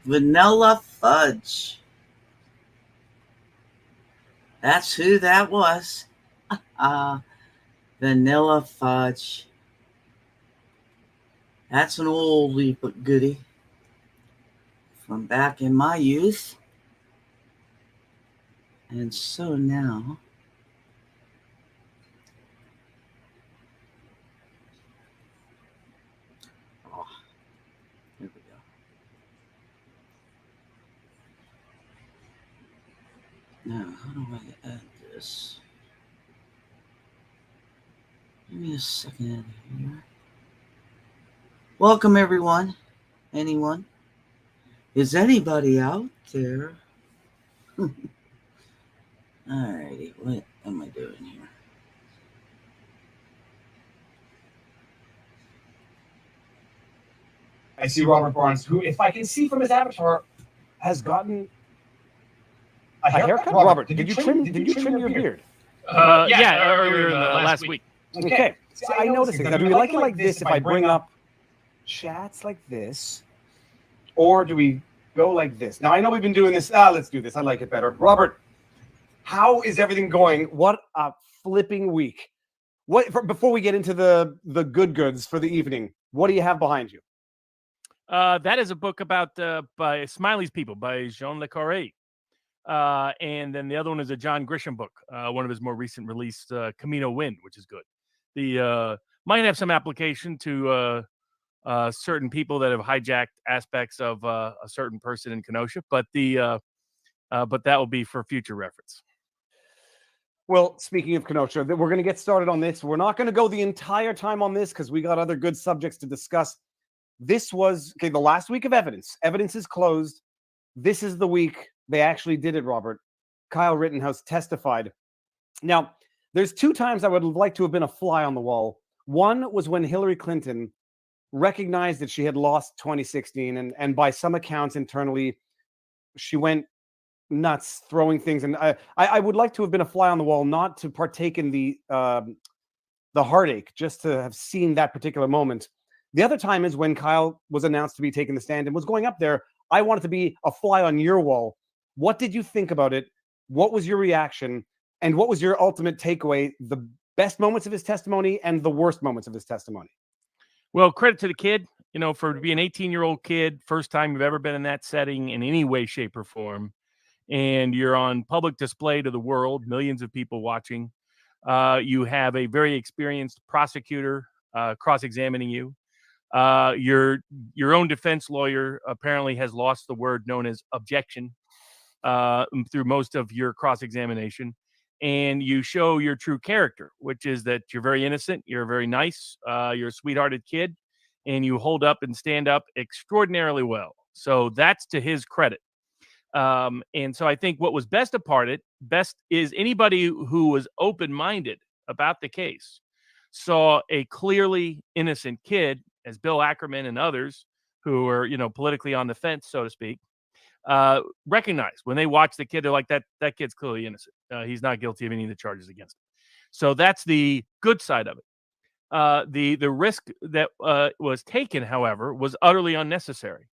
Vanilla Fudge. That's who that was. Vanilla Fudge. That's an oldie but goodie from back in my youth. And so now, oh, here we go. Now, how do I add this? Give me a second here. Welcome, everyone. Anyone? Is anybody out there? Alrighty, what am I doing here? I see Robert Barnes, who, if I can see from his avatar, has gotten a haircut. Robert, did you trim your beard? Yeah, earlier in the last week. Okay. See, I noticed it. Now, do we like it like this if I bring up chats like this? Or do we go like this? Now, I know we've been doing this. Let's do this. I like it better. Robert, how is everything going? What a flipping week. Before we get into the good goods for the evening, what do you have behind you? That is a book about by Smiley's People by Jean Le Carré. And then the other one is a John Grisham book, one of his more recent released, Camino Wind, which is good. The might have some application to certain people that have hijacked aspects of a certain person in Kenosha, but that will be for future reference. Well, speaking of Kenosha, we're going to get started on this. We're not going to go the entire time on this because we got other good subjects to discuss. This was the last week of evidence. Evidence is closed. This is the week they actually did it, Robert. Kyle Rittenhouse testified. Now, there's two times I would like to have been a fly on the wall. One was when Hillary Clinton recognized that she had lost 2016, and by some accounts internally, she went nuts, throwing things. And I would like to have been a fly on the wall, not to partake in the heartache, just to have seen that particular moment. The other time is when Kyle was announced to be taking the stand and was going up there. I wanted to be a fly on your wall. What did you think about it? What was your reaction? And what was your ultimate takeaway? The best moments of his testimony and the worst moments of his testimony? Well, credit to the kid, for to be an 18-year-old kid, first time you've ever been in that setting in any way, shape, or form. And you're on public display to the world, millions of people watching. You have a very experienced prosecutor cross-examining you. Your own defense lawyer apparently has lost the word known as objection through most of your cross-examination, and you show your true character, which is that you're very innocent, you're very nice, you're a sweethearted kid, and you hold up and stand up extraordinarily well. So that's to his credit. And so I think what was best is anybody who was open-minded about the case saw a clearly innocent kid, as Bill Ackerman and others who are, politically on the fence, so to speak, recognize when they watch the kid, they're like, that kid's clearly innocent. He's not guilty of any of the charges against him. So that's the good side of it. The risk that was taken, however, was utterly unnecessary.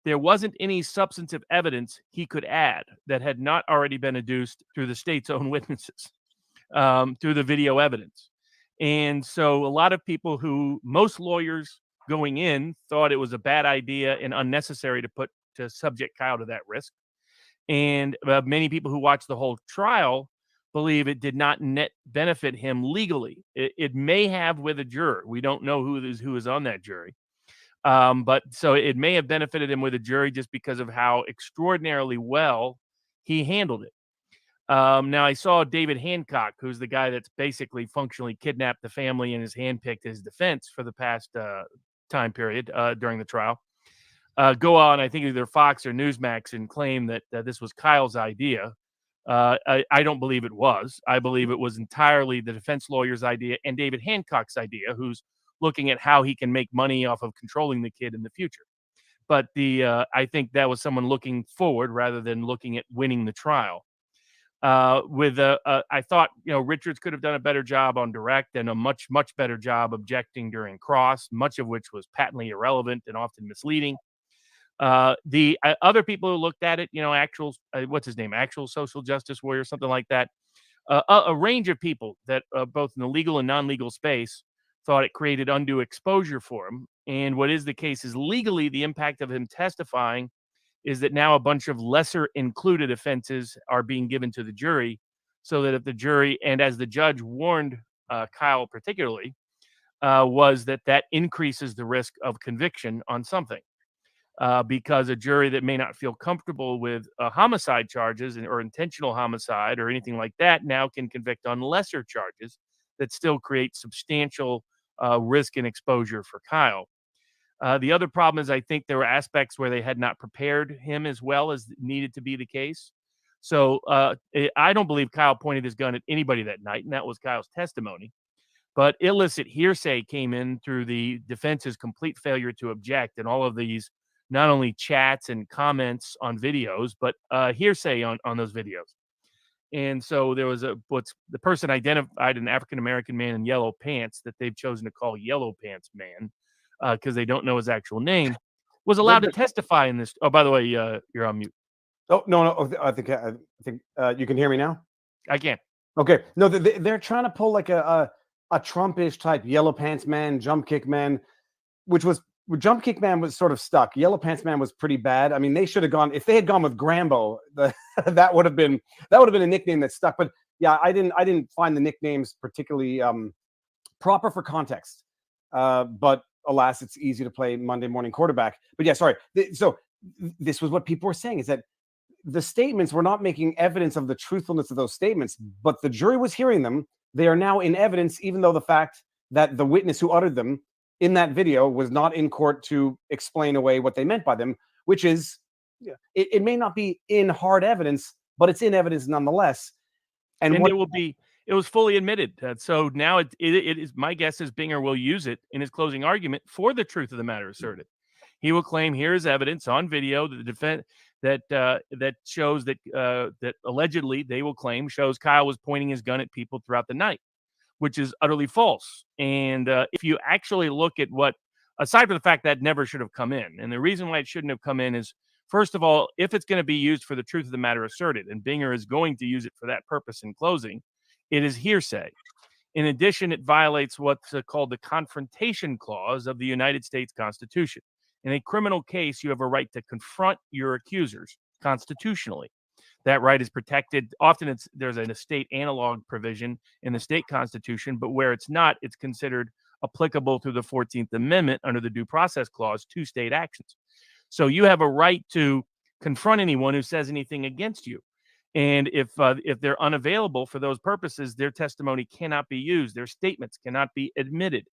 There wasn't any substantive evidence he could add that had not already been adduced through the state's own witnesses, through the video evidence. And so a lot of people most lawyers going in thought it was a bad idea and unnecessary to subject Kyle to that risk. And many people who watched the whole trial believe it did not net benefit him legally. It may have with a juror. We don't know who is on that jury. But so it may have benefited him with a jury just because of how extraordinarily well he handled it. Now, I saw David Hancock, who's the guy that's basically functionally kidnapped the family and has handpicked his defense for the past time period during the trial, go on, I think either Fox or Newsmax, and claim that this was Kyle's idea. I don't believe it was. I believe it was entirely the defense lawyer's idea and David Hancock's idea, who's looking at how he can make money off of controlling the kid in the future. But I think that was someone looking forward rather than looking at winning the trial. I thought, Richards could have done a better job on direct and a much, much better job objecting during cross, much of which was patently irrelevant and often misleading. The other people who looked at it, what's his name? Actual social justice warrior, something like that. A range of people that both in the legal and non-legal space thought it created undue exposure for him. And what is the case is legally the impact of him testifying is that now a bunch of lesser included offenses are being given to the jury, so that if the jury, and as the judge warned Kyle particularly, was that increases the risk of conviction on something. Because a jury that may not feel comfortable with homicide charges or intentional homicide or anything like that now can convict on lesser charges that still create substantial risk and exposure for Kyle. The other problem is I think there were aspects where they had not prepared him as well as needed to be the case. So I don't believe Kyle pointed his gun at anybody that night, and that was Kyle's testimony. But illicit hearsay came in through the defense's complete failure to object, and all of these not only chats and comments on videos, but hearsay on those videos. And so there was the person identified an African American man in yellow pants that they've chosen to call Yellow Pants Man because they don't know his actual name, was allowed to testify in this. Oh, by the way, you're on mute. Oh, no. I think you can hear me now. I can. Okay. No, they're trying to pull like a Trumpish type Yellow Pants Man, Jump Kick Man, which was Jump Kick Man was sort of stuck. Yellow Pants Man was pretty bad. I mean, they should have gone, if they had gone with Grambo, that would have been a nickname that stuck. But yeah, I didn't find the nicknames particularly proper for context. But alas, it's easy to play Monday morning quarterback. But yeah, sorry. So this was what people were saying, is that the statements were not making evidence of the truthfulness of those statements, but the jury was hearing them. They are now in evidence, even though the fact that the witness who uttered them in that video was not in court to explain away what they meant by them, which is, it may not be in hard evidence, but it's in evidence nonetheless. And it was fully admitted. So now it is, my guess is Binger will use it in his closing argument for the truth of the matter asserted. He will claim, here is evidence on video that the defense that shows that allegedly, they will claim, shows Kyle was pointing his gun at people throughout the night, which is utterly false. And if you actually look at what, aside from the fact that never should have come in, and the reason why it shouldn't have come in is, first of all, if it's going to be used for the truth of the matter asserted, and Binger is going to use it for that purpose in closing, it is hearsay. In addition, it violates what's called the Confrontation Clause of the United States Constitution. In a criminal case, you have a right to confront your accusers constitutionally. That right is protected. Often there's an state analog provision in the state constitution, but where it's not, it's considered applicable through the 14th Amendment under the Due Process Clause to state actions. So you have a right to confront anyone who says anything against you. And if they're unavailable for those purposes, their testimony cannot be used. Their statements cannot be admitted.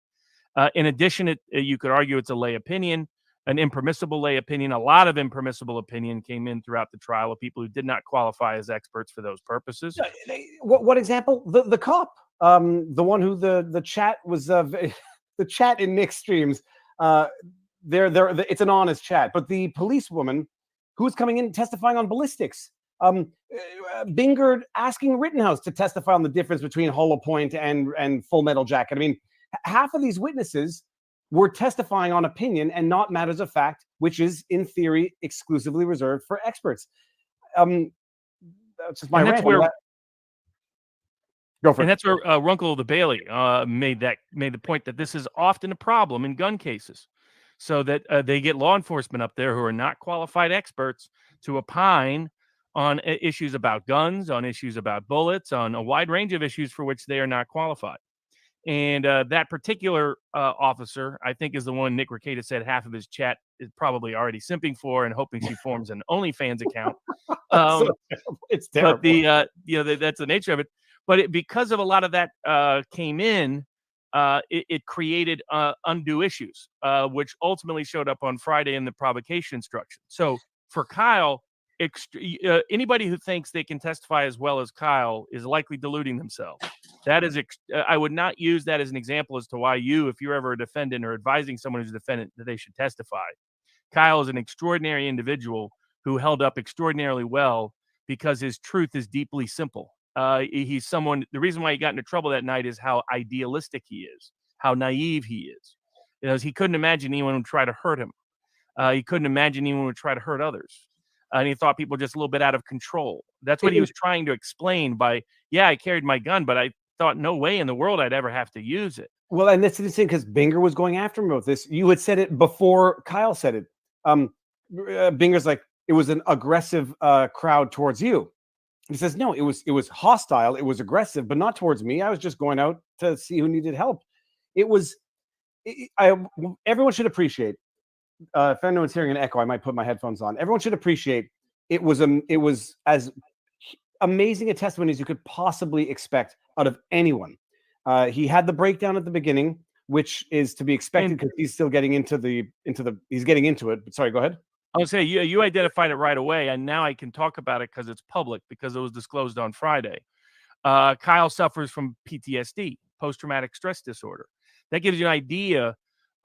In addition, you could argue it's a lay opinion, an impermissible lay opinion. A lot of impermissible opinion came in throughout the trial of people who did not qualify as experts for those purposes. What example? The cop, the one who the chat was the chat in Nick's streams. It's an honest chat, but the policewoman who's coming in testifying on ballistics, Binger asking Rittenhouse to testify on the difference between hollow point and Full Metal Jacket. I mean, half of these witnesses were testifying on opinion and not matters of fact, which is in theory exclusively reserved for experts. That's just my rant. Go for it. And that's where Runkle the Bailey made the point that this is often a problem in gun cases, so that they get law enforcement up there who are not qualified experts to opine on issues about guns, on issues about bullets, on a wide range of issues for which they are not qualified. And that particular officer, I think, is the one Nick Rekieta said half of his chat is probably already simping for and hoping she forms an OnlyFans account. It's terrible. But that's the nature of it. But because of a lot of that came in, it created undue issues, which ultimately showed up on Friday in the provocation instruction. So for Kyle, anybody who thinks they can testify as well as Kyle is likely deluding themselves. That is, I would not use that as an example as to why if you're ever a defendant or advising someone who's a defendant, that they should testify. Kyle is an extraordinary individual who held up extraordinarily well because his truth is deeply simple. He's someone, the reason why he got into trouble that night is how idealistic he is, how naive he is. Because he couldn't imagine anyone would try to hurt him. He couldn't imagine anyone would try to hurt others. And he thought people were just a little bit out of control. That's what he was trying to explain by, I carried my gun, but I thought no way in the world I'd ever have to use it. Well, and that's interesting because Binger was going after him with this. You had said it before Kyle said it. Binger's like, an aggressive crowd towards you. He says, no, it was hostile, it was aggressive, but not towards me. I was just going out to see who needed help. It was, everyone should appreciate. If anyone's hearing an echo, I might put my headphones on. Everyone should appreciate it was as amazing a testimony as you could possibly expect out of anyone. He had the breakdown at the beginning, which is to be expected because he's still getting into he's getting into it. But sorry, go ahead. I would say you identified it right away, and now I can talk about it because it's public, because it was disclosed on Friday. Kyle suffers from PTSD, post-traumatic stress disorder. That gives you an idea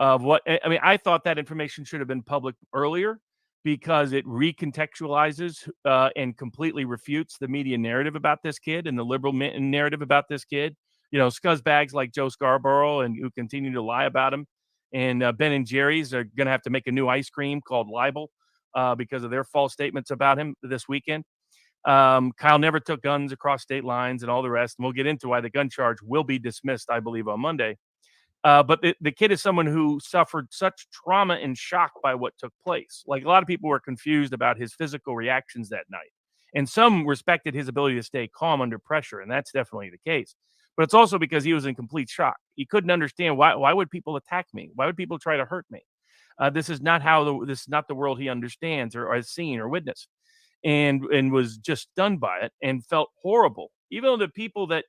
of what, I mean, I thought that information should have been public earlier because it recontextualizes and completely refutes the media narrative about this kid and the liberal narrative about this kid. You know, scuzzbags like Joe Scarborough and who continue to lie about him. And Ben and Jerry's are going to have to make a new ice cream called Libel because of their false statements about him this weekend. Kyle never took guns across state lines and all the rest. And we'll get into why the gun charge will be dismissed, I believe, on Monday. But the kid is someone who suffered such trauma and shock by what took place. Like, a lot of people were confused about his physical reactions that night. And some respected his ability to stay calm under pressure. And that's definitely the case. But it's also because he was in complete shock. He couldn't understand why would people attack me? Why would people try to hurt me? This is not this is not the world he understands or has seen or witnessed, and was just stunned by it and felt horrible. Even though the people that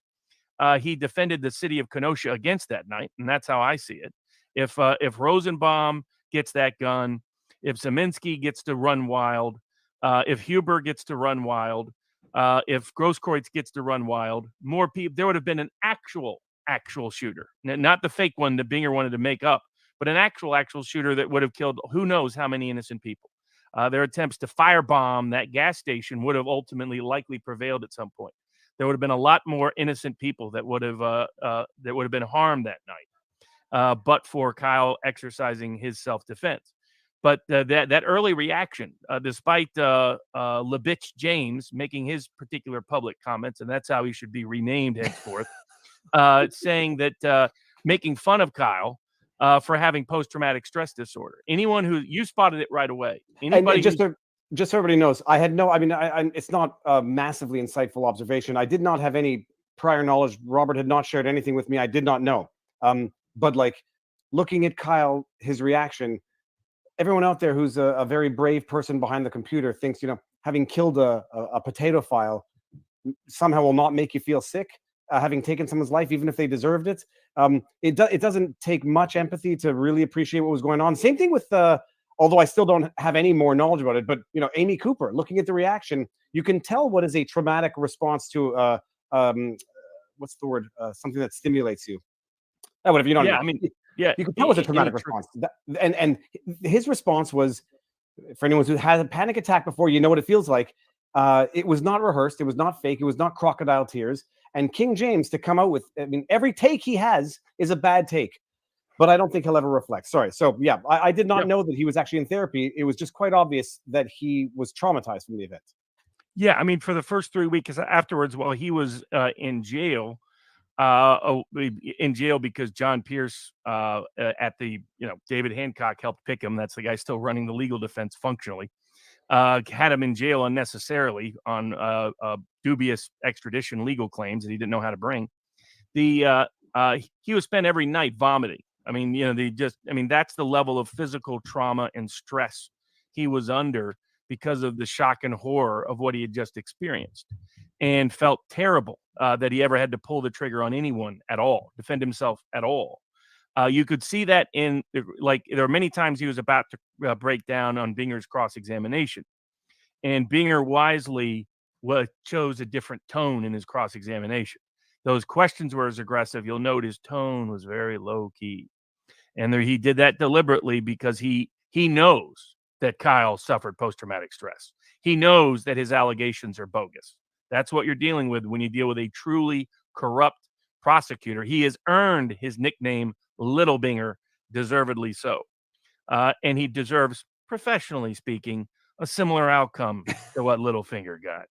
he defended the city of Kenosha against that night, and that's how I see it. If Rosenbaum gets that gun, if Zeminski gets to run wild, if Huber gets to run wild, if Grosskreutz gets to run wild, more people, there would have been an actual shooter, not the fake one that Binger wanted to make up, but an actual shooter that would have killed who knows how many innocent people. Their attempts to firebomb that gas station would have ultimately likely prevailed at some point. There would have been a lot more innocent people that would have been harmed that night, but for Kyle exercising his self-defense. But that early reaction, despite Lebitch James making his particular public comments, and that's how he should be renamed henceforth, saying that making fun of Kyle for having post-traumatic stress disorder. Anyone who, you spotted it right away. Anybody and just so everybody knows, I had no, I mean, it's not a massively insightful observation. I did not have any prior knowledge. Robert had not shared anything with me. I did not know. But like, looking at Kyle, his reaction, everyone out there who's a very brave person behind the computer thinks, you know, having killed a potato file somehow will not make you feel sick. Having taken someone's life, even if they deserved it. It doesn't take much empathy to really appreciate what was going on. Same thing with although I still don't have any more knowledge about it, but you know, Amy Cooper, looking at the reaction, you can tell what is a traumatic response to what's the word? Something that stimulates you. Whatever, you know. Yeah, what I mean, yeah, you can tell it's a traumatic response. And his response was, for anyone who has a panic attack before, you know what it feels like. It was not rehearsed. It was not fake. It was not crocodile tears. And King James to come out with, I mean, every take he has is a bad take, but I don't think he'll ever reflect. Sorry. So yeah, I did not know that he was actually in therapy. It was just quite obvious that he was traumatized from the event. Yeah, I mean, for the first 3 weeks afterwards, while he was in jail because John Pierce at the, David Hancock helped pick him. That's the guy still running the legal defense functionally. Had him in jail unnecessarily on dubious extradition legal claims that he didn't know how to bring. He was spent every night vomiting. I mean, that's the level of physical trauma and stress he was under because of the shock and horror of what he had just experienced, and felt terrible that he ever had to pull the trigger on anyone at all, defend himself at all. You could see that there are many times he was about to break down on Binger's cross-examination, and Binger wisely chose a different tone in his cross-examination. Those questions were as aggressive. You'll note his tone was very low-key, and he did that deliberately because he knows that Kyle suffered post-traumatic stress. He knows that his allegations are bogus. That's what you're dealing with when you deal with a truly corrupt prosecutor. He has earned his nickname Little Binger, deservedly so. And he deserves, professionally speaking, a similar outcome to what Littlefinger got.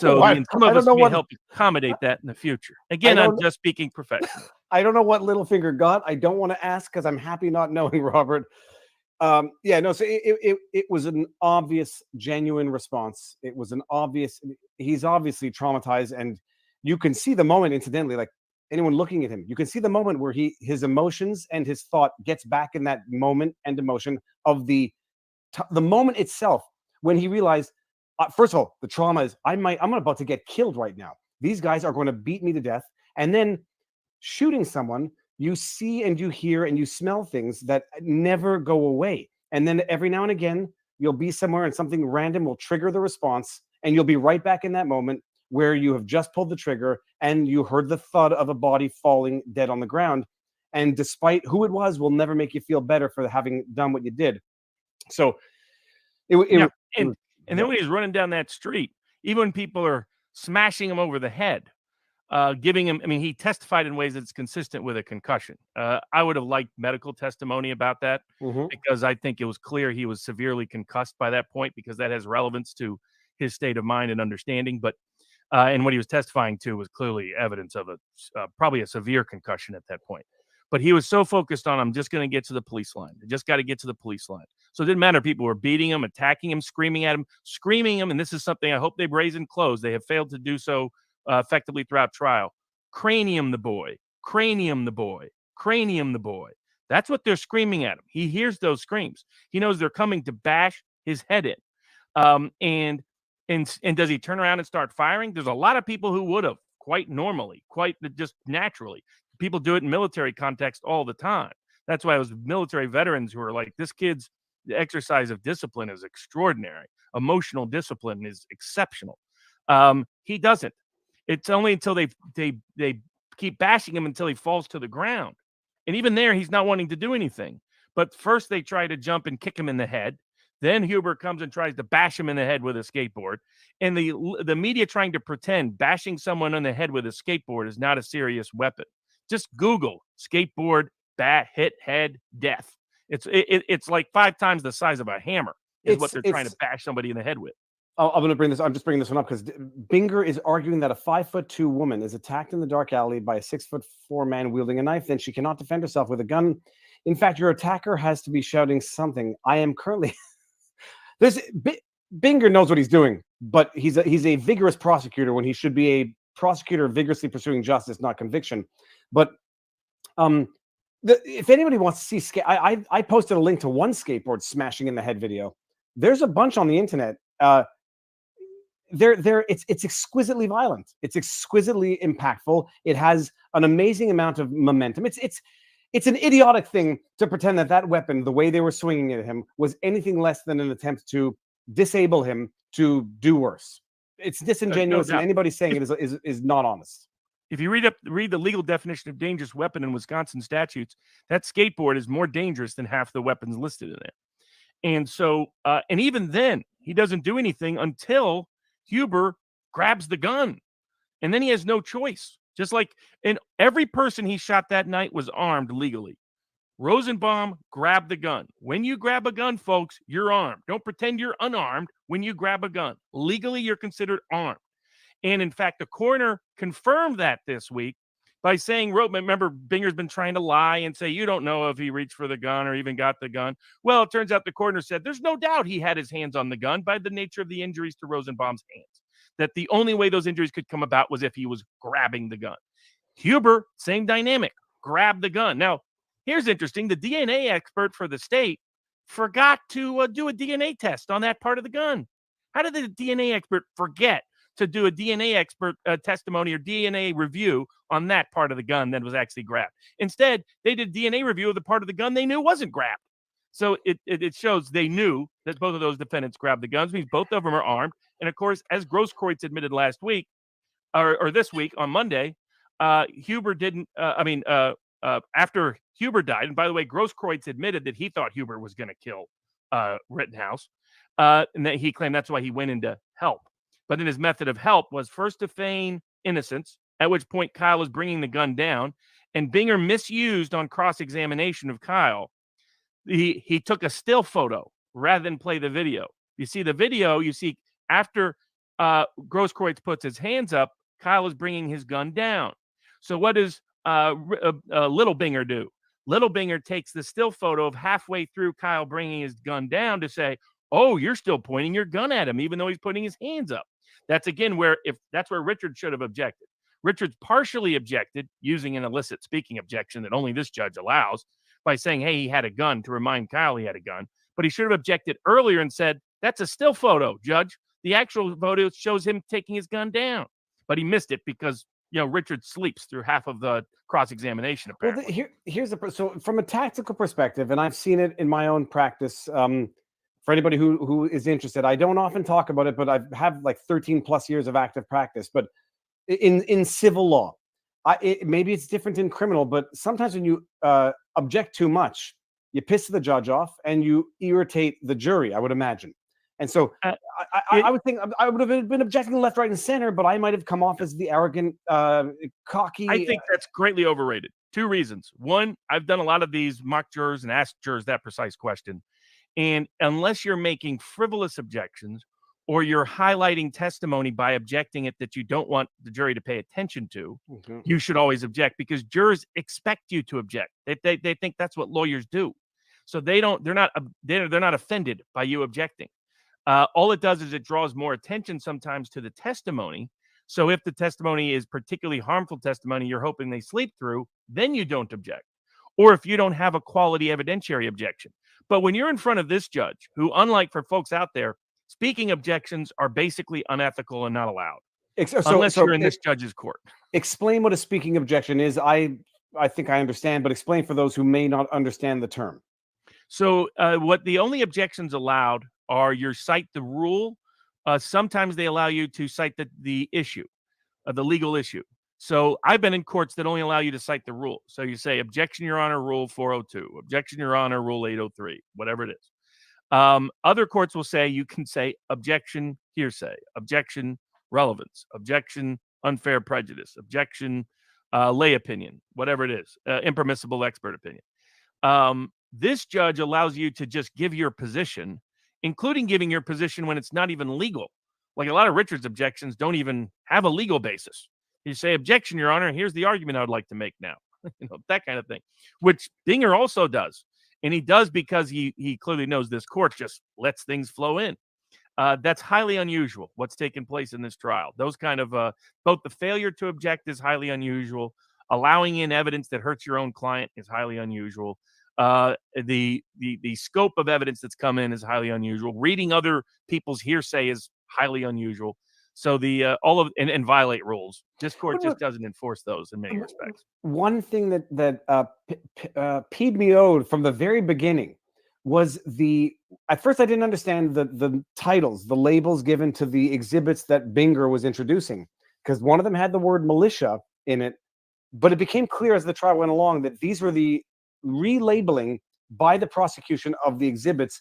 So some of us may help accommodate that in the future. Again, I'm just speaking professionally. I don't know what Littlefinger got. I don't want to ask because I'm happy not knowing, Robert. Yeah, no. So it was an obvious, genuine response. It was an obvious. He's obviously traumatized, and you can see the moment. Incidentally, like anyone looking at him, you can see the moment where his emotions and his thought gets back in that moment and emotion of the moment itself when he realized. First of all, the trauma is I'm about to get killed right now. These guys are going to beat me to death, and then shooting someone, you see and you hear and you smell things that never go away. And then every now and again, you'll be somewhere and something random will trigger the response, and you'll be right back in that moment where you have just pulled the trigger and you heard the thud of a body falling dead on the ground. And despite who it was, will never make you feel better for having done what you did. So yeah, and then when he's running down that street, even when people are smashing him over the head, giving him, I mean, he testified in ways that's consistent with a concussion. I would have liked medical testimony about that because I think it was clear he was severely concussed by that point, because that has relevance to his state of mind and understanding. But and what he was testifying to was clearly evidence of probably a severe concussion at that point. But he was so focused on, I'm just going to get to the police line. I just got to get to the police line. So it didn't matter. People were beating him, attacking him, screaming at him, screaming him. And this is something I hope they raise and close. They have failed to do so effectively throughout trial. Cranium the boy, cranium the boy, cranium the boy. That's what they're screaming at him. He hears those screams. He knows they're coming to bash his head in. And does he turn around and start firing? There's a lot of people who would have, quite normally, quite just naturally. People do it in military context all the time. That's why it was military veterans who are like, this kid's exercise of discipline is extraordinary. Emotional discipline is exceptional. He doesn't. It's only until they keep bashing him until he falls to the ground. And even there, he's not wanting to do anything. But first they try to jump and kick him in the head. Then Huber comes and tries to bash him in the head with a skateboard. And the media trying to pretend bashing someone on the head with a skateboard is not a serious weapon. Just Google skateboard, hit head, death. It's like 5 times the size of a hammer is what they're trying to bash somebody in the head with. I'm going to bring this. I'm just bringing this one up because Binger is arguing that a 5'2" woman is attacked in the dark alley by a 6'4" man wielding a knife. Then she cannot defend herself with a gun. In fact, your attacker has to be shouting something. I am currently. Binger knows what he's doing, but he's a vigorous prosecutor when he should be a prosecutor vigorously pursuing justice, not conviction. But if anybody wants to see, I posted a link to one skateboard smashing in the head video. There's a bunch on the internet. It's exquisitely violent. It's exquisitely impactful. It has an amazing amount of momentum. It's an idiotic thing to pretend that weapon, the way they were swinging it at him, was anything less than an attempt to disable him to do worse. It's disingenuous, and anybody saying it is not honest. If you read the legal definition of dangerous weapon in Wisconsin statutes, that skateboard is more dangerous than half the weapons listed in it. And so, and even then, he doesn't do anything until Huber grabs the gun. And then he has no choice. Just like, and every person he shot that night was armed legally. Rosenbaum grabbed the gun. When you grab a gun, folks, you're armed. Don't pretend you're unarmed when you grab a gun. Legally, you're considered armed. And in fact, the coroner confirmed that this week by saying, remember, Binger's been trying to lie and say, you don't know if he reached for the gun or even got the gun. Well, it turns out the coroner said there's no doubt he had his hands on the gun by the nature of the injuries to Rosenbaum's hands, that the only way those injuries could come about was if he was grabbing the gun. Huber, same dynamic, grabbed the gun. Now, here's interesting. The DNA expert for the state forgot to do a DNA test on that part of the gun. How did the DNA expert forget to do a DNA expert testimony or DNA review on that part of the gun that was actually grabbed? Instead, they did a DNA review of the part of the gun they knew wasn't grabbed. So it shows they knew that both of those defendants grabbed the guns, means both of them are armed. And of course, as Grosskreutz admitted last week, or this week on Monday, Huber didn't, after Huber died, and by the way, Grosskreutz admitted that he thought Huber was going to kill Rittenhouse, and that he claimed that's why he went in to help. But then his method of help was first to feign innocence, at which point Kyle was bringing the gun down, and Binger misused on cross-examination of Kyle. He took a still photo rather than play the video. You see the video, you see after Grosskreutz puts his hands up, Kyle is bringing his gun down. So what does little Binger do? Littlebinger takes the still photo of halfway through Kyle bringing his gun down to say, oh, you're still pointing your gun at him, even though he's putting his hands up. That's again where that's where Richard should have objected. Richard's partially objected using an illicit speaking objection that only this judge allows by saying, hey, he had a gun to remind Kyle he had a gun. But he should have objected earlier and said, that's a still photo, Judge. The actual photo shows him taking his gun down. But he missed it because, Richard sleeps through half of the cross-examination, apparently. Well, here's so from a tactical perspective, and I've seen it in my own practice, for anybody who is interested, I don't often talk about it, but I have like 13 plus years of active practice. But in civil law, maybe it's different in criminal, but sometimes when you object too much, you piss the judge off and you irritate the jury, I would imagine. And so I would think I would have been objecting left, right, and center, but I might have come off as the arrogant, cocky. I think that's greatly overrated. Two reasons. One, I've done a lot of these mock jurors and asked jurors that precise question. And unless you're making frivolous objections or you're highlighting testimony by objecting it that you don't want the jury to pay attention to, you should always object because jurors expect you to object. They think that's what lawyers do. So they're not offended by you objecting. All it does is it draws more attention sometimes to the testimony. So if the testimony is particularly harmful testimony, you're hoping they sleep through, then you don't object. Or if you don't have a quality evidentiary objection. But when you're in front of this judge, who, unlike for folks out there, speaking objections are basically unethical and not allowed. Unless you're in this judge's court. Explain what a speaking objection is. I think I understand, but explain for those who may not understand the term. So what the only objections allowed are you cite the rule. Sometimes they allow you to cite the issue, the legal issue. So I've been in courts that only allow you to cite the rule. So you say, objection, Your Honor, Rule 402. Objection, Your Honor, Rule 803, whatever it is. Other courts will say you can say objection, hearsay, objection, relevance, objection, unfair prejudice, objection, lay opinion, whatever it is, impermissible expert opinion. This judge allows you to just give your position, including giving your position when it's not even legal. Like a lot of Richard's objections don't even have a legal basis. You say, objection, Your Honor, here's the argument I would like to make now. That kind of thing, which Dinger also does. And he does because he clearly knows this court just lets things flow in. That's highly unusual, what's taken place in this trial. Those kind of, both the failure to object is highly unusual. Allowing in evidence that hurts your own client is highly unusual. The scope of evidence that's come in is highly unusual. Reading other people's hearsay is highly unusual. So and violate rules. This court just doesn't enforce those in many respects. One thing that peed me out from the very beginning was at first I didn't understand the titles, the labels given to the exhibits that Binger was introducing, because one of them had the word militia in it, but it became clear as the trial went along that these were the relabeling by the prosecution of the exhibits.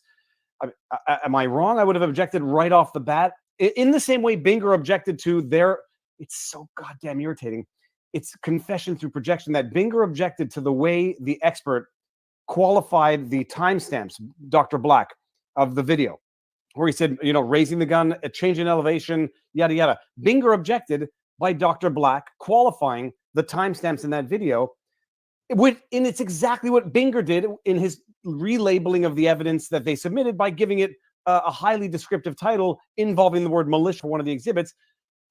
Am I wrong? I would have objected right off the bat. In the same way Binger objected to it's so goddamn irritating. It's confession through projection that Binger objected to the way the expert qualified the timestamps, Dr. Black, of the video, where he said, raising the gun, a change in elevation, yada, yada. Binger objected by Dr. Black qualifying the timestamps in that video. And it's exactly what Binger did in his relabeling of the evidence that they submitted by giving it a highly descriptive title involving the word militia for one of the exhibits.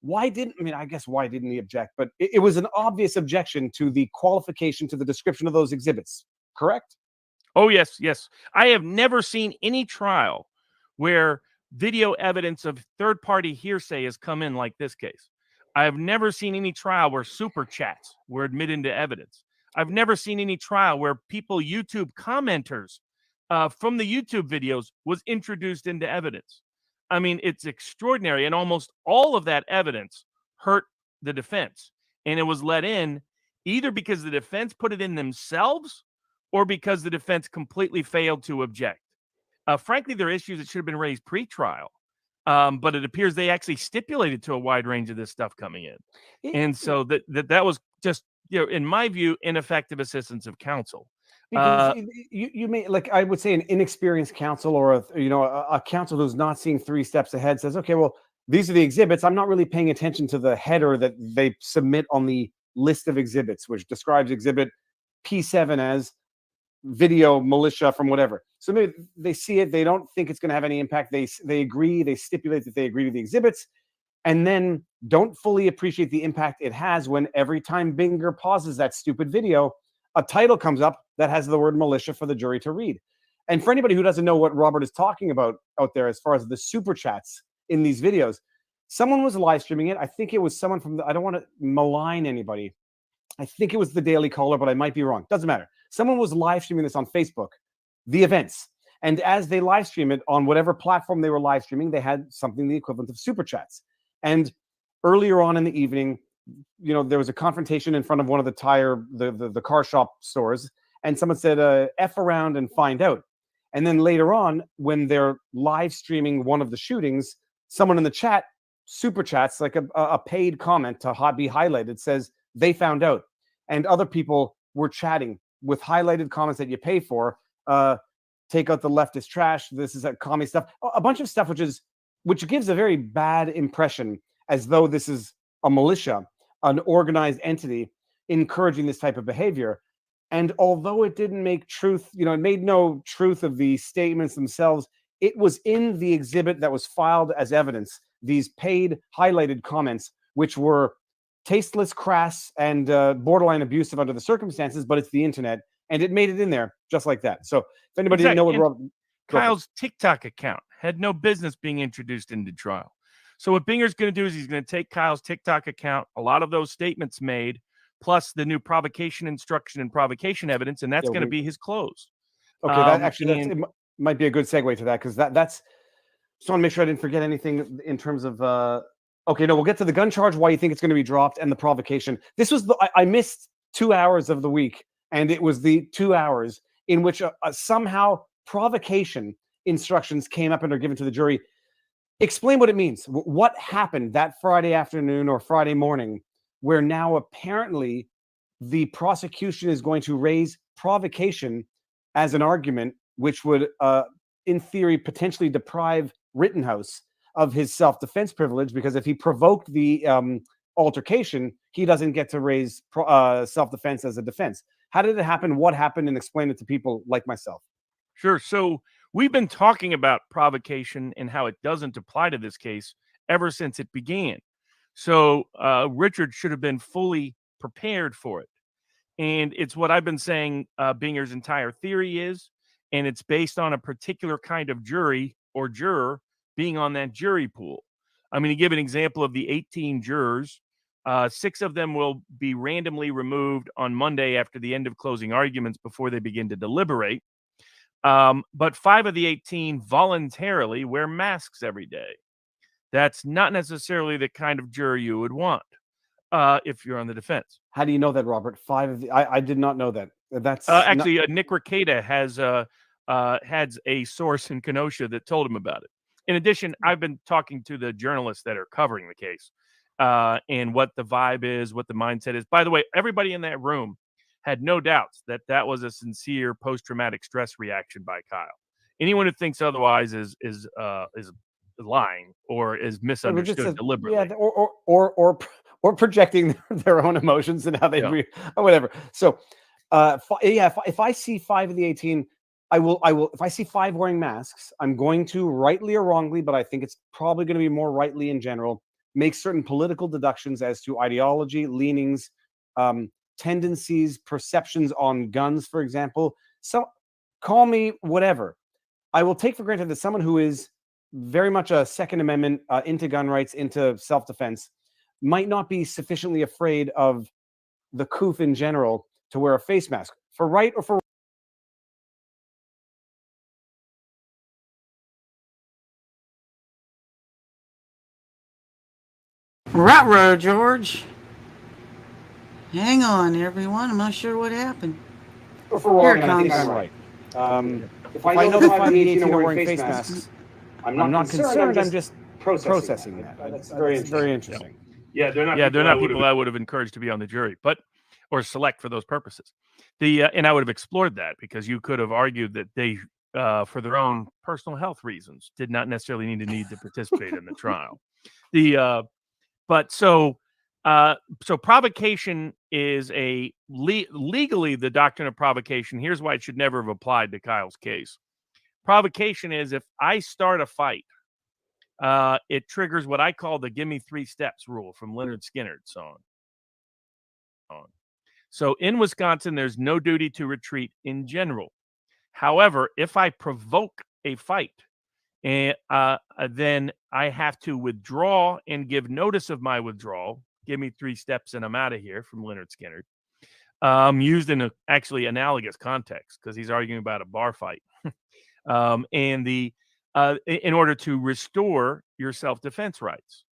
Why didn't he object? But it was an obvious objection to the qualification, to the description of those exhibits, correct? Oh, yes, yes. I have never seen any trial where video evidence of third-party hearsay has come in like this case. I have never seen any trial where super chats were admitted into evidence. I've never seen any trial where YouTube commenters from the YouTube videos was introduced into evidence. I mean, it's extraordinary. And almost all of that evidence hurt the defense. And it was let in either because the defense put it in themselves or because the defense completely failed to object. Frankly, there are issues that should have been raised pre-trial. But it appears they actually stipulated to a wide range of this stuff coming in. And so that was just, in my view, ineffective assistance of counsel. Because you may, like I would say, an inexperienced counsel or a counsel who's not seeing 3 steps ahead says, okay, well, these are the exhibits. I'm not really paying attention to the header that they submit on the list of exhibits, which describes exhibit P7 as video militia from whatever. So maybe they see it, they don't think it's going to have any impact. They agree, they stipulate that they agree to the exhibits, and then don't fully appreciate the impact it has when every time Binger pauses that stupid video, a title comes up that has the word militia for the jury to read. And for anybody who doesn't know what Robert is talking about out there as far as the super chats in these videos, someone was live streaming it. I think it was someone from I don't want to malign anybody. I think it was the Daily Caller, but I might be wrong. Doesn't matter. Someone was live streaming this on Facebook, the events. And as they live stream it on whatever platform they were live streaming, they had something the equivalent of super chats. And earlier on in the evening, there was a confrontation in front of one of the car shop stores, and someone said, F around and find out. And then later on, when they're live streaming one of the shootings, someone in the chat, super chats, like a paid comment to be highlighted, says they found out. And other people were chatting with highlighted comments that you pay for. Take out the leftist trash. This is commie stuff. A bunch of stuff which gives a very bad impression, as though this is a militia, an organized entity encouraging this type of behavior. And although it didn't make truth, it made no truth of the statements themselves, it was in the exhibit that was filed as evidence, these paid highlighted comments, which were tasteless, crass, and borderline abusive under the circumstances, but it's the internet, and it made it in there just like that. So if anybody didn't know what Kyle's TikTok account had no business being introduced into trial. So what Binger's going to do is he's going to take Kyle's TikTok account, a lot of those statements made, plus the new provocation instruction and provocation evidence, and that's going to be his close. Okay, it might be a good segue to that, because that's just want to make sure I didn't forget anything in terms of okay, no, we'll get to the gun charge, why you think it's going to be dropped, and the provocation. This was I missed 2 hours of the week, and it was the 2 hours in which somehow provocation instructions came up and are given to the jury. Explain what it means. What happened that Friday afternoon or Friday morning, where now apparently the prosecution is going to raise provocation as an argument, which would, in theory, potentially deprive Rittenhouse of his self-defense privilege, because if he provoked the altercation, he doesn't get to raise self-defense as a defense. How did it happen? What happened? And explain it to people like myself. Sure. So we've been talking about provocation and how it doesn't apply to this case ever since it began. So Richard should have been fully prepared for it. And it's what I've been saying Binger's entire theory is, and it's based on a particular kind of jury or juror being on that jury pool. I'm going to give an example of the 18 jurors. 6 of them will be randomly removed on Monday after the end of closing arguments before they begin to deliberate. But 5 of the 18 voluntarily wear masks every day. That's not necessarily the kind of jury you would want if you're on the defense. How do you know that, Robert? 5 of the I did not know that. That's actually Nick Rekieta has a source in Kenosha that told him about it. In addition, I've been talking to the journalists that are covering the case and what the vibe is, what the mindset is. By the way, everybody in that room had no doubts that that was a sincere post-traumatic stress reaction by Kyle. Anyone who thinks otherwise is lying or is misunderstood deliberately. Yeah, or projecting their own emotions and how they or whatever. So, if I see 5 of the 18, I will. If I see 5 wearing masks, I'm going to, rightly or wrongly, but I think it's probably going to be more rightly in general, make certain political deductions as to ideology, leanings, tendencies, perceptions on guns, for example. So, call me whatever. I will take for granted that someone who is very much a Second Amendment, into gun rights, into self-defense, might not be sufficiently afraid of the coof in general to wear a face mask, for right or for Ruh-roh, George. Hang on, everyone. I'm not sure what happened. or for wrong. And I think I'm right. If I know that 5 of the 18 are wearing face masks, I'm not concerned. I'm just processing that. That's very interesting. Yeah, they're not people I would have encouraged to be on the jury, or select for those purposes. And I would have explored that, because you could have argued that they, for their own personal health reasons, did not necessarily need to participate in the trial. But so So provocation is a legally the doctrine of provocation. Here's why it should never have applied to Kyle's case. Provocation is if I start a fight, it triggers what I call the "give me 3 steps" rule from Leonard Skinner's song. So in Wisconsin, there's no duty to retreat in general. However, if I provoke a fight, and then I have to withdraw and give notice of my withdrawal. Give me 3 steps and I'm out of here from Leonard Skinner. Used in a actually analogous context because he's arguing about a bar fight. And in order to restore your self-defense rights.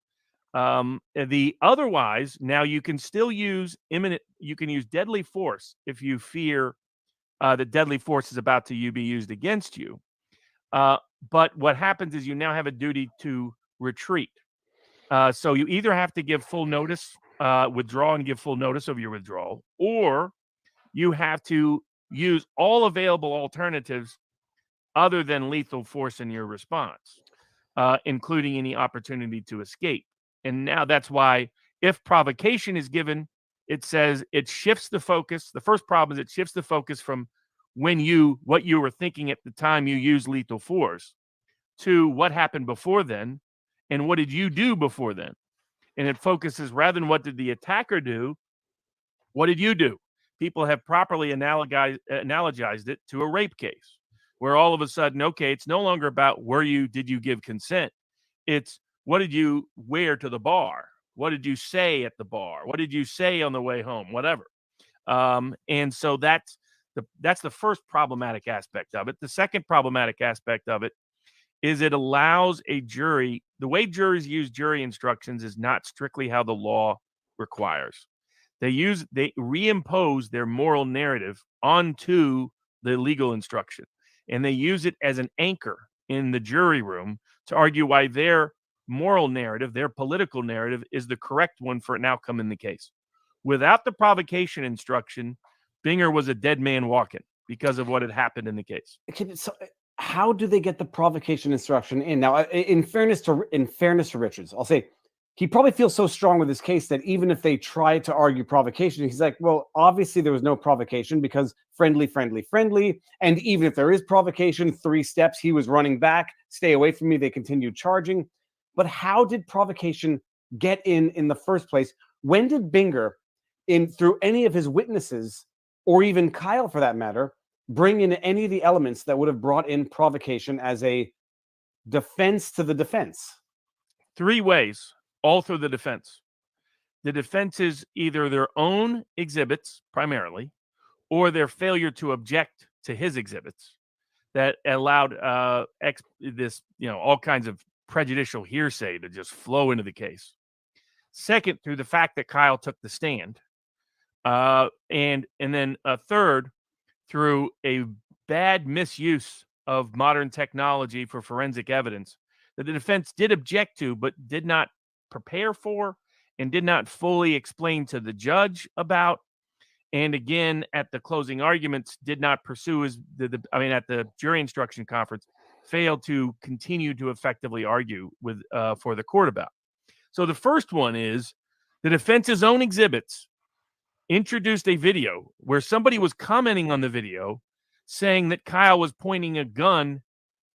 The otherwise, now you can still use you can use deadly force if you fear that deadly force is about to be used against you. But what happens is you now have a duty to retreat. So you either have to give full notice, withdraw and give full notice of your withdrawal, or you have to use all available alternatives other than lethal force in your response, including any opportunity to escape. And now that's why if provocation is given, it says it shifts the focus. The first problem is it shifts the focus from what you were thinking at the time you used lethal force to what happened before then and what did you do before then. And it focuses rather than what did the attacker do, what did you do? People have properly analogized it to a rape case where all of a sudden, okay, it's no longer about did you give consent? It's what did you wear to the bar? What did you say at the bar? What did you say on the way home? Whatever. And so that's the first problematic aspect of it. The second problematic aspect of it is it allows a jury, the way juries use jury instructions is not strictly how the law requires. They reimpose their moral narrative onto the legal instruction, and they use it as an anchor in the jury room to argue why their moral narrative, their political narrative, is the correct one for an outcome in the case. Without the provocation instruction, Binger was a dead man walking because of what had happened in the case. So how do they get the provocation instruction in? Now, in fairness to Richards, I'll say he probably feels so strong with his case that even if they try to argue provocation, he's like, well, obviously there was no provocation because friendly. And even if there is provocation, 3 steps, he was running back, stay away from me. They continued charging. But how did provocation get in the first place? When did Binger, through any of his witnesses, or even Kyle for that matter, bring in any of the elements that would have brought in provocation as a defense to the defense? 3 ways, all through the defense. The defense is either their own exhibits, primarily, or their failure to object to his exhibits that allowed all kinds of prejudicial hearsay to just flow into the case. Second, through the fact that Kyle took the stand. And then a third, through a bad misuse of modern technology for forensic evidence that the defense did object to, but did not prepare for and did not fully explain to the judge about. And again, at the closing arguments, did not pursue at the jury instruction conference, failed to continue to effectively argue with for the court about. So the first one is the defense's own exhibits introduced a video where somebody was commenting on the video saying that Kyle was pointing a gun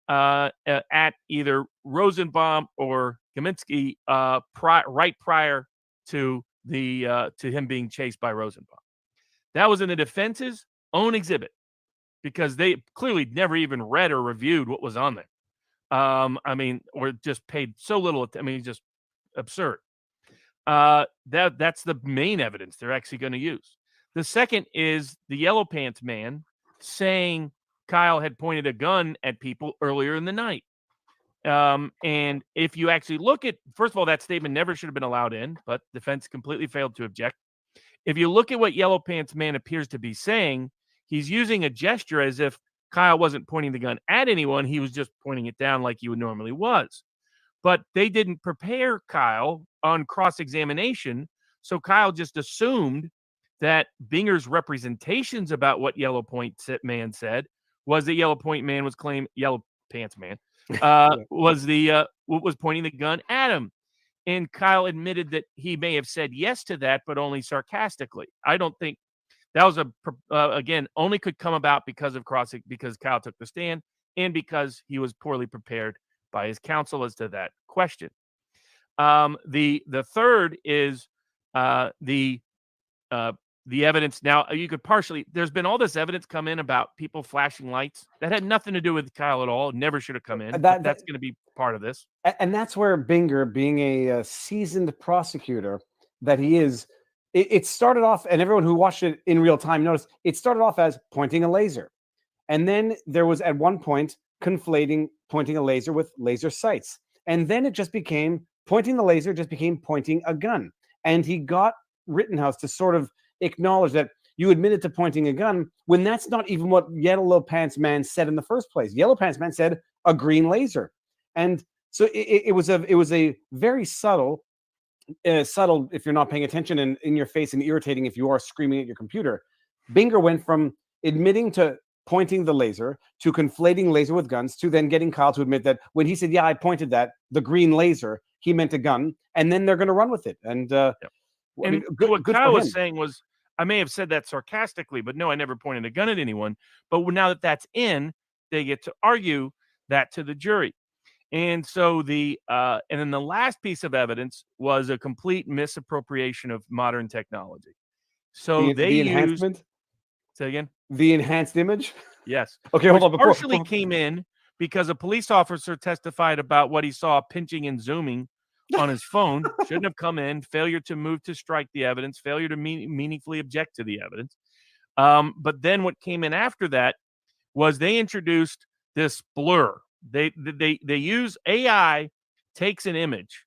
at either Rosenbaum or Kaminsky right prior to him being chased by Rosenbaum. That was in the defense's own exhibit because they clearly never even read or reviewed what was on there. Or just paid so little. Just absurd. That's the main evidence they're actually going to use. The second is the yellow pants man saying Kyle had pointed a gun at people earlier in the night. And if you actually look at, first of all, that statement never should have been allowed in, but defense completely failed to object. If you look at what yellow pants man appears to be saying, he's using a gesture as if Kyle wasn't pointing the gun at anyone. He was just pointing it down like he would normally was. But they didn't prepare Kyle on cross-examination, so Kyle just assumed that Binger's representations about what Yellow Point Man said was that Yellow Point Man was claiming Yellow Pants Man was pointing the gun at him. And Kyle admitted that he may have said yes to that, but only sarcastically. I don't think that was again, only could come about because Kyle took the stand and because he was poorly prepared by his counsel as to that question. The third is the evidence. Now you could partially. There's been all this evidence come in about people flashing lights that had nothing to do with Kyle at all. Never should have come in. That's going to be part of this. And that's where Binger, being a seasoned prosecutor that he is, it started off, and everyone who watched it in real time noticed it started off as pointing a laser, and then there was at one point conflating pointing a laser with laser sights, and then it just became pointing the laser just became pointing a gun, and he got Rittenhouse to sort of acknowledge that you admitted to pointing a gun when that's not even what Yellow Pants Man said in the first place. Yellow Pants Man said a green laser, and so it was a very subtle if you're not paying attention, and in your face and irritating if you are screaming at your computer. Binger went from admitting to pointing the laser to conflating laser with guns to then getting Kyle to admit that when he said, yeah, I pointed the green laser, he meant a gun, and then they're going to run with it. And I mean, what Kyle was saying was, I may have said that sarcastically, but no, I never pointed a gun at anyone. But now that that's in, they get to argue that to the jury. And so and then the last piece of evidence was a complete misappropriation of modern technology. So the enhancement. Say again. The enhanced image. Yes. Okay, hold on. Partially came in because a police officer testified about what he saw pinching and zooming on his phone. Shouldn't have come in. Failure to move to strike the evidence. Failure to meaningfully object to the evidence. But then what came in after that was they introduced this blur. They use AI, takes an image,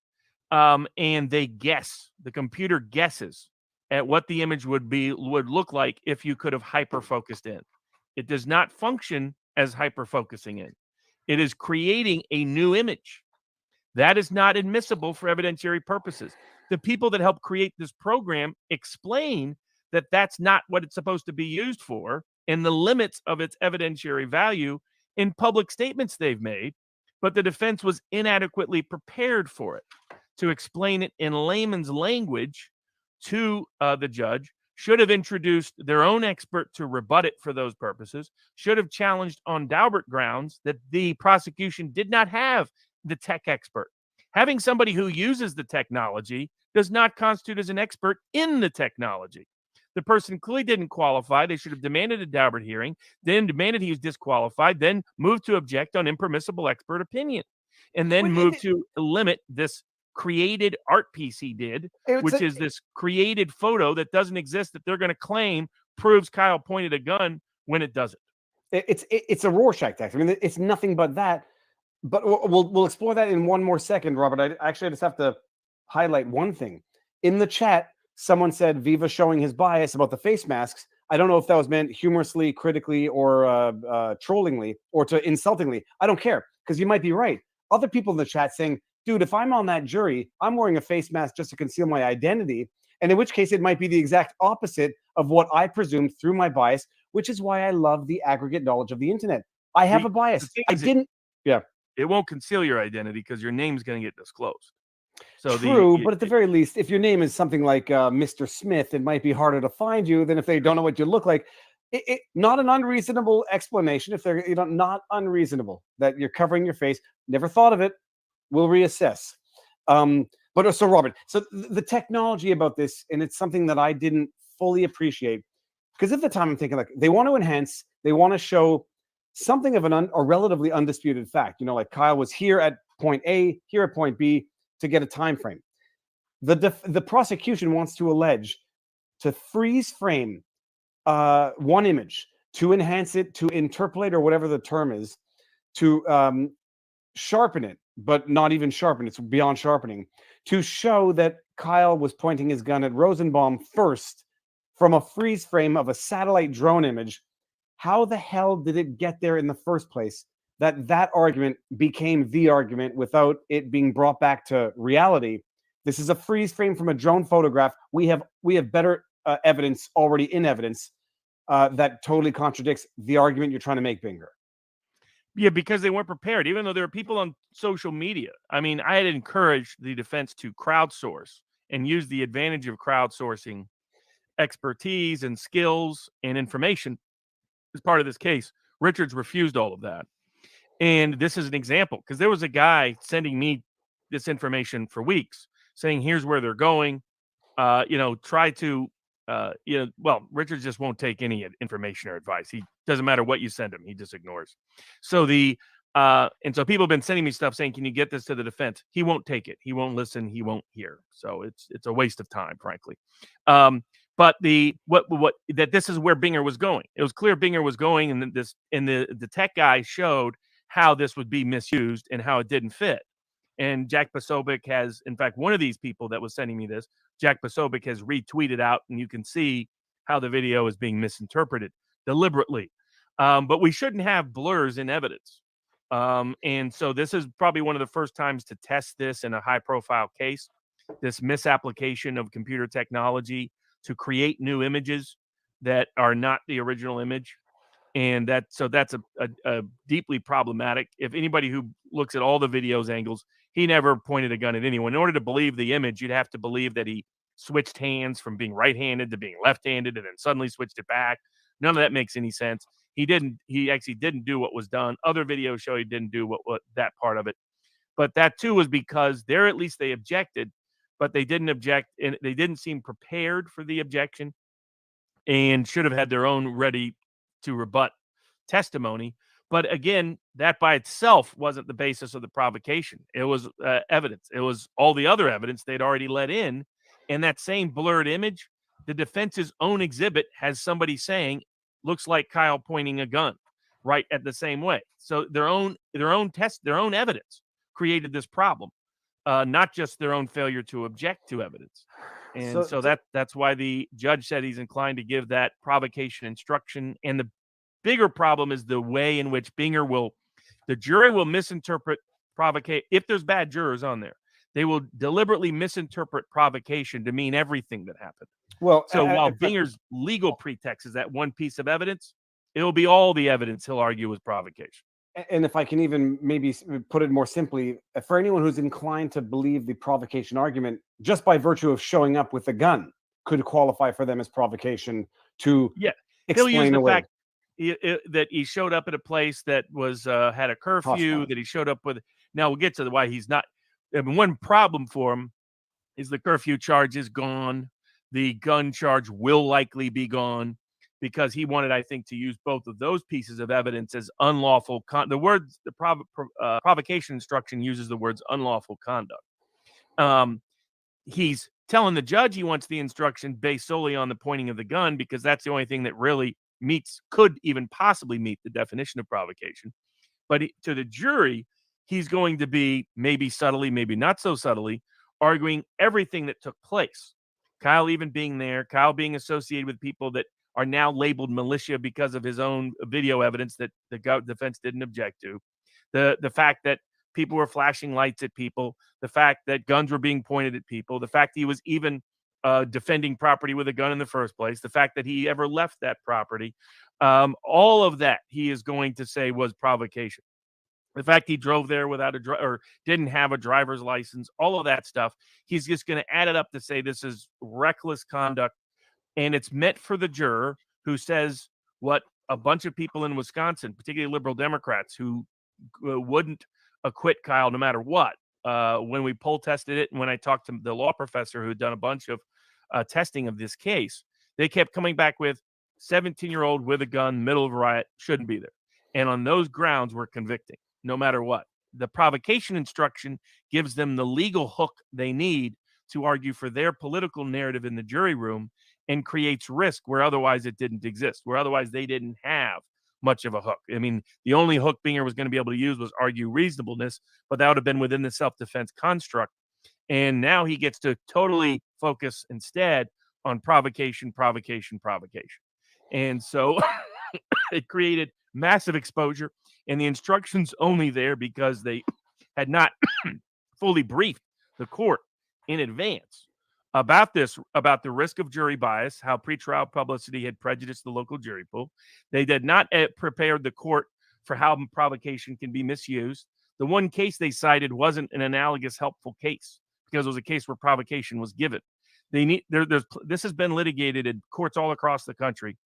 and they guess. The computer guesses at what the image would look like if you could have hyper focused in. It does not function as hyper focusing in. It is creating a new image. That is not admissible for evidentiary purposes. The people that help create this program explain that that's not what it's supposed to be used for and the limits of its evidentiary value in public statements they've made, but the defense was inadequately prepared for it. To explain it in layman's language to the judge, should have introduced their own expert to rebut it for those purposes, should have challenged on Daubert grounds that the prosecution did not have the tech expert. Having somebody who uses the technology does not constitute as an expert in the technology. The person clearly didn't qualify. They should have demanded a Daubert hearing, then demanded he was disqualified, then moved to object on impermissible expert opinion, and then moved to limit this created art piece he did, which is this created photo that doesn't exist that they're going to claim proves Kyle pointed a gun when it doesn't. It's a Rorschach test. I mean, it's nothing but that. But we'll explore that in one more second, Robert. I just have to highlight one thing. In the chat, someone said Viva showing his bias about the face masks. I don't know if that was meant humorously, critically, or trollingly, or to insultingly. I don't care, because you might be right. Other people in the chat saying, dude, if I'm on that jury, I'm wearing a face mask just to conceal my identity. And in which case, it might be the exact opposite of what I presumed through my bias, which is why I love the aggregate knowledge of the internet. I have a bias. It won't conceal your identity because your name's going to get disclosed. So true, but at the very least, if your name is something like Mr. Smith, it might be harder to find you than if they don't know what you look like. Not an unreasonable explanation. If they're not unreasonable that you're covering your face. Never thought of it. We'll reassess. But so Robert, so the technology about this, and it's something that I didn't fully appreciate because at the time I'm thinking like they want to enhance, they want to show something of a relatively undisputed fact. Like Kyle was here at point A, here at point B to get a time frame. The prosecution wants to allege to freeze frame one image, to enhance it, to interpolate or whatever the term is, to sharpen it, but not even sharpen. It's beyond sharpening, to show that Kyle was pointing his gun at Rosenbaum first from a freeze frame of a satellite drone image. How the hell did it get there in the first place? That argument became the argument without it being brought back to reality. This is a freeze frame from a drone photograph. We have better evidence already in evidence that totally contradicts the argument you're trying to make, Binger. Yeah, because they weren't prepared, even though there are people on social media. I mean, I had encouraged the defense to crowdsource and use the advantage of crowdsourcing expertise and skills and information as part of this case. Richards refused all of that. And this is an example because there was a guy sending me this information for weeks saying, here's where they're going. Try to, well, Richards just won't take any information or advice. He doesn't matter what you send him. He just ignores. So and so people have been sending me stuff saying, can you get this to the defense? He won't take it. He won't listen. He won't hear. So it's a waste of time, frankly. But that this is where Binger was going. It was clear Binger was going, and the tech guy showed how this would be misused and how it didn't fit. And Jack Posobiec has, in fact, one of these people that was sending me this, Jack Posobiec has retweeted out, and you can see how the video is being misinterpreted deliberately. But we shouldn't have blurs in evidence. And so this is probably one of the first times to test this in a high-profile case, this misapplication of computer technology to create new images that are not the original image. And that's a deeply problematic. If anybody who looks at all the videos angles, he never pointed a gun at anyone. In order to believe the image, you'd have to believe that he switched hands from being right-handed to being left-handed and then suddenly switched it back. None of that makes any sense. He actually didn't do what was done. Other videos show he didn't do what that part of it. But that too was because at least they objected, but they didn't object, and they didn't seem prepared for the objection and should have had their own ready to rebut testimony. But again, that by itself wasn't the basis of the provocation. It was evidence. It was all the other evidence they'd already let in. And that same blurred image, the defense's own exhibit has somebody saying, looks like Kyle pointing a gun right at the same way. So their own evidence created this problem, not just their own failure to object to evidence. And so that's why the judge said he's inclined to give that provocation instruction. And the bigger problem is the way in which the jury will misinterpret provocation. If there's bad jurors on there, they will deliberately misinterpret provocation to mean everything that happened. Well, so while Binger's legal pretext is that one piece of evidence, it will be all the evidence he'll argue was provocation. And if I can even maybe put it more simply, for anyone who's inclined to believe the provocation argument, just by virtue of showing up with a gun could qualify for them as provocation to he'll use explain the away. fact that he showed up at a place that was had a curfew, Hostile. that he showed up with. Now we'll get to why he's not. I mean, one problem for him is the curfew charge is gone. The gun charge will likely be gone because he wanted, I think, to use both of those pieces of evidence as unlawful. The provocation instruction uses the words unlawful conduct. He's telling the judge he wants the instruction based solely on the pointing of the gun because that's the only thing that really could even possibly meet the definition of provocation. But to the jury, he's going to be maybe subtly, maybe not so subtly, arguing everything that took place. Kyle even being there, Kyle being associated with people that are now labeled militia because of his own video evidence that the defense didn't object to. The fact that people were flashing lights at people, the fact that guns were being pointed at people, the fact he was even defending property with a gun in the first place, the fact that he ever left that property, all of that he is going to say was provocation. The fact he drove there without or didn't have a driver's license, all of that stuff, he's just going to add it up to say this is reckless conduct. And it's meant for the juror who says what a bunch of people in Wisconsin, particularly liberal Democrats, who wouldn't acquit Kyle no matter what. When we poll tested it and when I talked to the law professor who had done a bunch of testing of this case, they kept coming back with 17-year-old with a gun, middle of a riot, shouldn't be there. And on those grounds, we're convicting no matter what. The provocation instruction gives them the legal hook they need to argue for their political narrative in the jury room and creates risk where otherwise it didn't exist, where otherwise they didn't have much of a hook. I mean, the only hook Binger was going to be able to use was argue reasonableness, but that would have been within the self-defense construct. And now he gets to totally focus instead on provocation. And so it created massive exposure, and the instructions only there because they had not fully briefed the court in advance about the risk of jury bias, how pretrial publicity had prejudiced the local jury pool. They did not prepare the court for how provocation can be misused. The one case they cited wasn't an analogous helpful case because it was a case where provocation was given. This has been litigated in courts all across the country.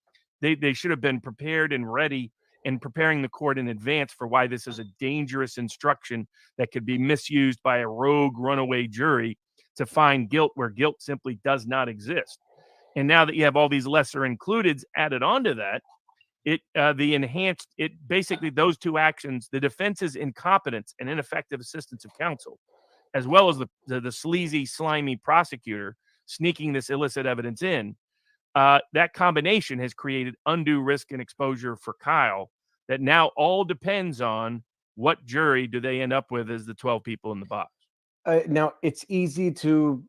They should have been prepared and ready and preparing the court in advance for why this is a dangerous instruction that could be misused by a rogue runaway jury to find guilt where guilt simply does not exist. And now that you have all these lesser includeds added onto that, basically those two actions, the defense's incompetence and ineffective assistance of counsel, as well as the sleazy, slimy prosecutor sneaking this illicit evidence in, that combination has created undue risk and exposure for Kyle that now all depends on what jury do they end up with as the 12 people in the box. Now, it's easy to,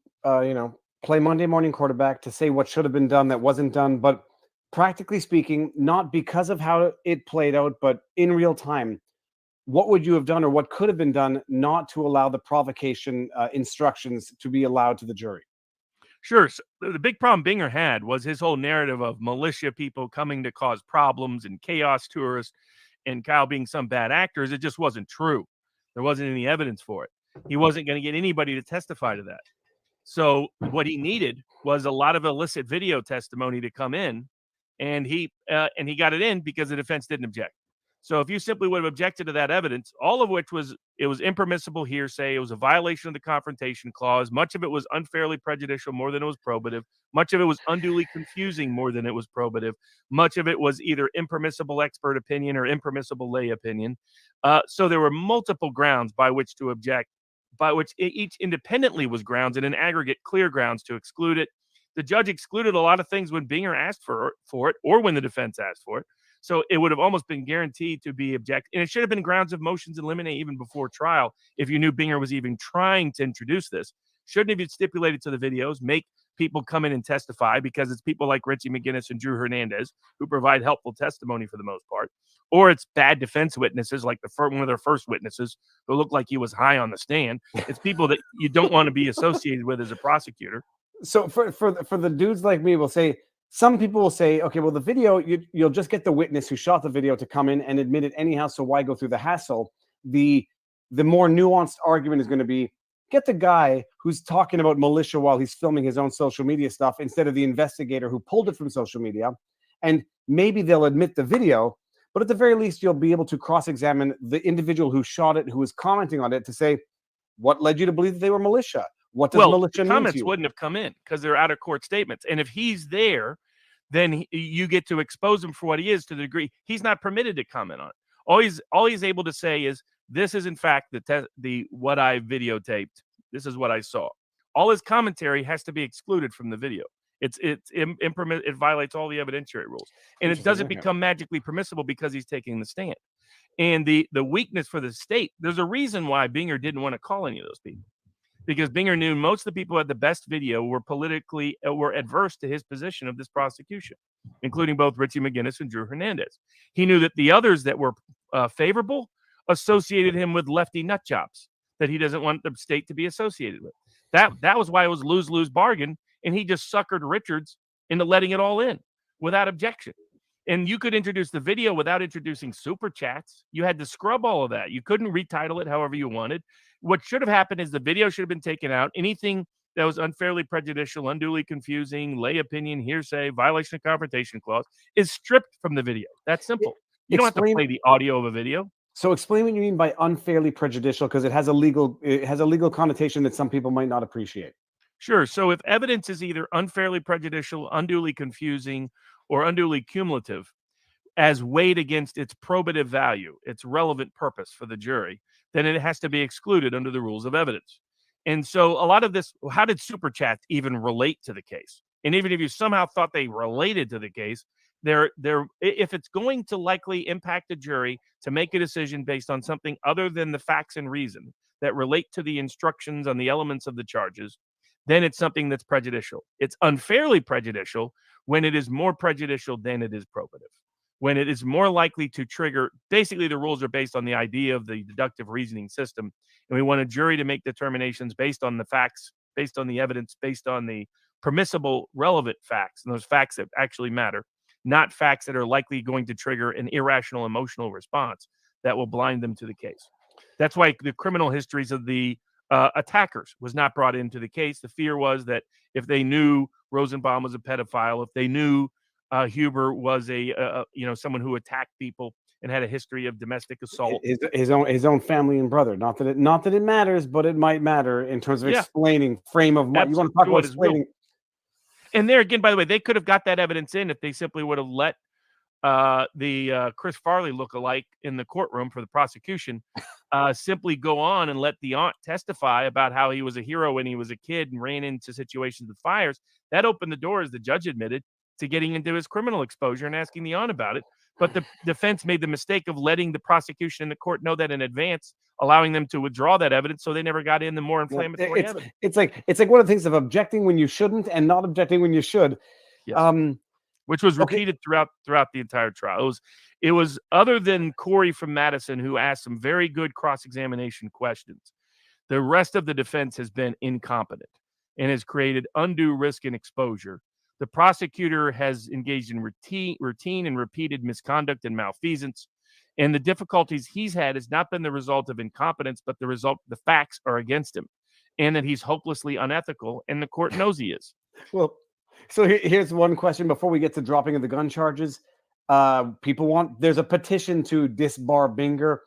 play Monday morning quarterback, to say what should have been done that wasn't done. But practically speaking, not because of how it played out, but in real time, what would you have done or what could have been done not to allow the provocation instructions to be allowed to the jury? Sure. So the big problem Binger had was his whole narrative of militia people coming to cause problems and chaos tourists and Kyle being some bad actors. It just wasn't true. There wasn't any evidence for it. He wasn't going to get anybody to testify to that. So what he needed was a lot of illicit video testimony to come in, and he got it in because the defense didn't object. So if you simply would have objected to that evidence, all of which was impermissible hearsay, it was a violation of the Confrontation Clause. Much of it was unfairly prejudicial more than it was probative. Much of it was unduly confusing more than it was probative. Much of it was either impermissible expert opinion or impermissible lay opinion. So there were multiple grounds by which to object, by which each independently was grounds and in aggregate clear grounds to exclude it. The judge excluded a lot of things when Binger asked for it or when the defense asked for it. So it would have almost been guaranteed to be objected. And it should have been grounds of motions in limine even before trial if you knew Binger was even trying to introduce this. Shouldn't have stipulated to the videos, make people come in and testify because it's people like Richie McGinnis and Drew Hernandez who provide helpful testimony for the most part. Or it's bad defense witnesses like one of their first witnesses who looked like he was high on the stand. It's people that you don't want to be associated with as a prosecutor. So for the dudes like me, some people will say, okay, well, the video, you'll just get the witness who shot the video to come in and admit it anyhow, so why go through the hassle? The more nuanced argument is going to be, get the guy who's talking about militia while he's filming his own social media stuff instead of the investigator who pulled it from social media. And maybe they'll admit the video, but at the very least, you'll be able to cross-examine the individual who shot it, who was commenting on it, to say, what led you to believe that they were militia? What does militia mean to you? Comments wouldn't have come in because they're out of court statements. And if he's there, then you get to expose him for what he is to the degree he's not permitted to comment on it. All he's able to say is, this is in fact what I videotaped. This is what I saw. All his commentary has to be excluded from the video. It violates all the evidentiary rules, and it doesn't become magically permissible because he's taking the stand. And the weakness for the state, there's a reason why Binger didn't want to call any of those people. Because Binger knew most of the people who had the best video were adverse to his position of this prosecution, including both Richie McGinnis and Drew Hernandez. He knew that the others that were favorable associated him with lefty nut jobs that he doesn't want the state to be associated with. That was why it was lose-lose bargain, and he just suckered Richards into letting it all in without objection. And you could introduce the video without introducing super chats. You had to scrub all of that. You couldn't retitle it however you wanted. What should have happened is the video should have been taken out. Anything that was unfairly prejudicial, unduly confusing, lay opinion, hearsay, violation of Confrontation Clause is stripped from the video. That's simple. You don't have to play the audio of a video. So explain what you mean by unfairly prejudicial, because it has a legal connotation that some people might not appreciate. Sure. So if evidence is either unfairly prejudicial, unduly confusing, or unduly cumulative, as weighed against its probative value, its relevant purpose for the jury, then it has to be excluded under the rules of evidence. And so a lot of this, how did super chats even relate to the case? And even if you somehow thought they related to the case, if it's going to likely impact a jury to make a decision based on something other than the facts and reason that relate to the instructions on the elements of the charges, then it's something that's prejudicial. It's unfairly prejudicial when it is more prejudicial than it is probative. When it is more likely to trigger, basically the rules are based on the idea of the deductive reasoning system. And we want a jury to make determinations based on the facts, based on the evidence, based on the permissible relevant facts, and those facts that actually matter, not facts that are likely going to trigger an irrational emotional response. that will blind them to the case. That's why the criminal histories of the attackers was not brought into the case. The fear was that if they knew Rosenbaum was a pedophile, if they knew Huber was someone who attacked people and had a history of domestic assault, his own family and brother. Not that it matters, but it might matter in terms of explaining frame of mind. You want to talk about explaining? And there again, by the way, they could have got that evidence in if they simply would have let the Chris Farley lookalike in the courtroom for the prosecution simply go on and let the aunt testify about how he was a hero when he was a kid and ran into situations with fires. That opened the door, as the judge admitted, to getting into his criminal exposure and asking the aunt about it. But the defense made the mistake of letting the prosecution and the court know that in advance, allowing them to withdraw that evidence, so they never got in the more inflammatory evidence. It's like one of the things of objecting when you shouldn't and not objecting when you should. Yes. Which was repeated throughout the entire trial. It was other than Corey from Madison, who asked some very good cross-examination questions, the rest of the defense has been incompetent and has created undue risk and exposure. The prosecutor has engaged in routine and repeated misconduct and malfeasance. And the difficulties he's had has not been the result of incompetence, but the facts are against him, and that he's hopelessly unethical, and the court knows he is. Well, so here's one question before we get to dropping of the gun charges. There's a petition to disbar Binger.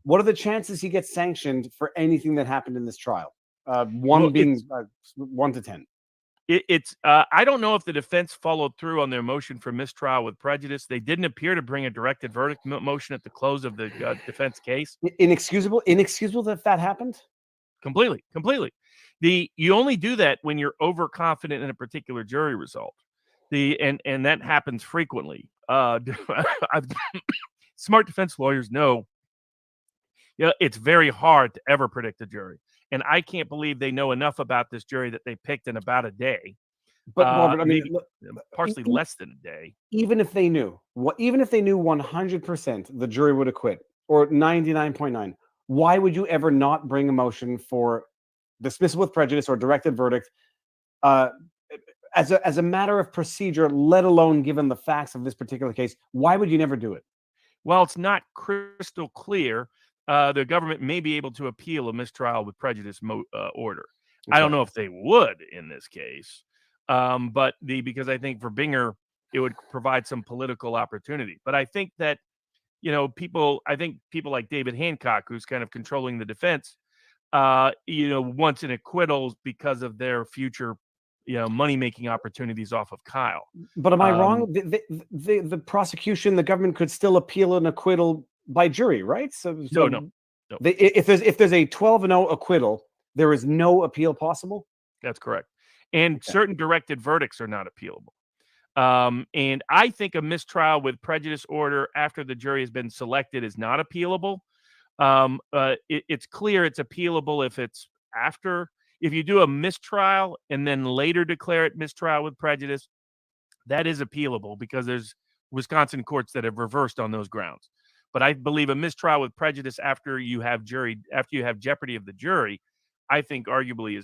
What are the chances he gets sanctioned for anything that happened in this trial? 1 to 10. I don't know if the defense followed through on their motion for mistrial with prejudice. They didn't appear to bring a directed verdict motion at the close of the defense case. Inexcusable that happened? Completely. You only do that when you're overconfident in a particular jury result. And that happens frequently. Smart defense lawyers know it's very hard to ever predict a jury. And I can't believe they know enough about this jury that they picked in about a day. But Robert, I mean, partially less than a day. Even if they knew 100% the jury would acquit, or 99.9, why would you ever not bring a motion for dismissal with prejudice or directed verdict as a matter of procedure, let alone given the facts of this particular case? Why would you never do it? Well, it's not crystal clear. The government may be able to appeal a mistrial with prejudice order. Okay. I don't know if they would in this case, but because I think for Binger, it would provide some political opportunity. But I think that, people like David Hancock, who's kind of controlling the defense, wants an acquittal because of their future, money-making opportunities off of Kyle. But am I wrong? The prosecution, the government could still appeal an acquittal by jury, right? No. If there's a 12-0 acquittal, there is no appeal possible? That's correct. And certain directed verdicts are not appealable. And I think a mistrial with prejudice order after the jury has been selected is not appealable. It's clear it's appealable if it's after. If you do a mistrial and then later declare it mistrial with prejudice, that is appealable because there's Wisconsin courts that have reversed on those grounds. But I believe a mistrial with prejudice after you have jeopardy of the jury, I think arguably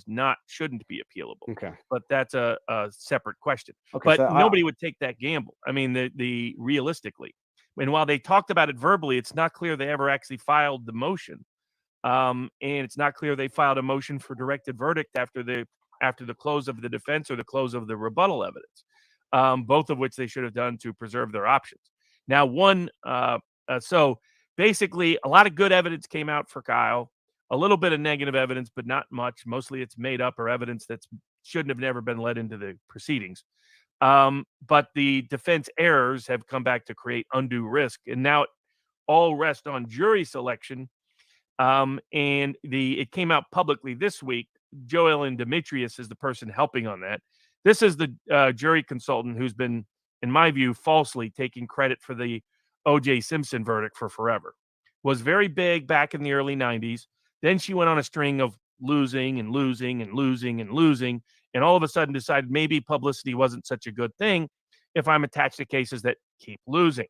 shouldn't be appealable. Okay. But that's a separate question. Okay, but so nobody would take that gamble. I mean, the realistically. And while they talked about it verbally, it's not clear they ever actually filed the motion. And it's not clear they filed a motion for directed verdict after the close of the defense or the close of the rebuttal evidence, both of which they should have done to preserve their options. Now, so basically, a lot of good evidence came out for Kyle, a little bit of negative evidence, but not much. Mostly it's made up or evidence that shouldn't have never been let into the proceedings. But the defense errors have come back to create undue risk. And now it all rests on jury selection. And it came out publicly this week. Joellen Demetrius is the person helping on that. This is the jury consultant who's been, in my view, falsely taking credit for the O.J. Simpson verdict for forever. Was very big back in the early 90s. Then she went on a string of losing, and all of a sudden decided maybe publicity wasn't such a good thing if I'm attached to cases that keep losing.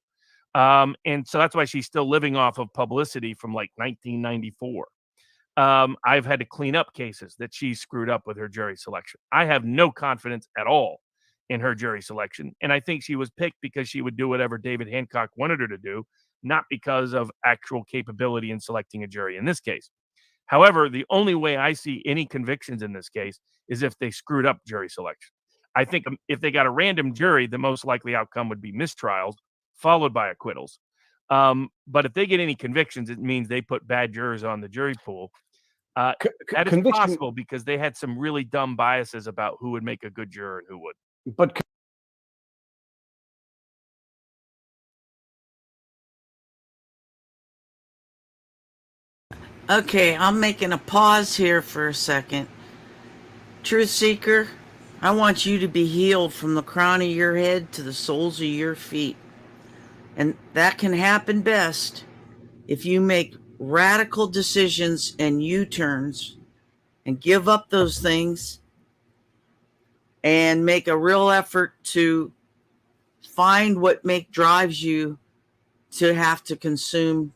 And so that's why she's still living off of publicity from like 1994. I've had to clean up cases that she screwed up with her jury selection. I have no confidence at all in her jury selection. And I think she was picked because she would do whatever David Hancock wanted her to do, not because of actual capability in selecting a jury in this case. However, the only way I see any convictions in this case is if they screwed up jury selection. I think if they got a random jury, the most likely outcome would be mistrials followed by acquittals. But if they get any convictions, it means they put bad jurors on the jury pool. That is Conviction, possible because they had some really dumb biases about who would make a good juror and who would. but Okay, I'm making a pause here for a second. Truth Seeker, I want you to be healed from the crown of your head to the soles of your feet. And that can happen best if you make radical decisions and U-turns and give up those things and make a real effort to find what drives you to have to consume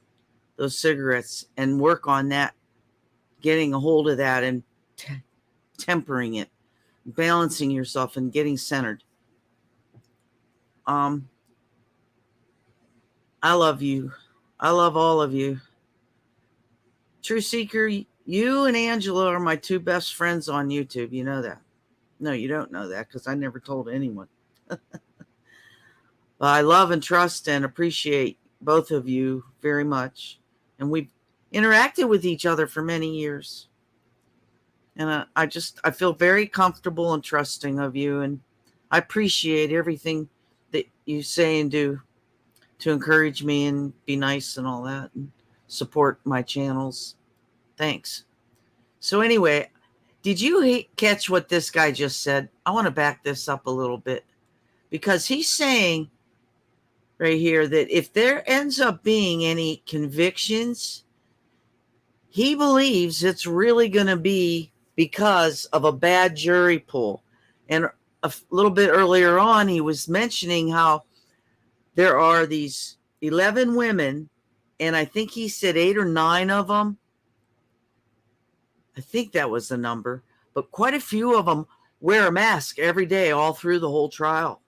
those cigarettes and work on that, getting a hold of that and tempering it, balancing yourself and getting centered. I love you. I love all of you. Truth Seeker, you and Angela are my two best friends on YouTube. You know that. No, you don't know that because I never told anyone. But I love and trust and appreciate both of you very much. And we've interacted with each other for many years. And I feel very comfortable and trusting of you. And I appreciate everything that you say and do to encourage me and be nice and all that and support my channels. Thanks. So anyway, did you catch what this guy just said? I want to back this up a little bit because he's saying right here that if there ends up being any convictions, he believes it's really going to be because of a bad jury pool. And a little bit earlier on, he was mentioning how there are these 11 women, and I think he said 8 or 9 of them. I think that was the number, but quite a few of them wear a mask every day all through the whole trial.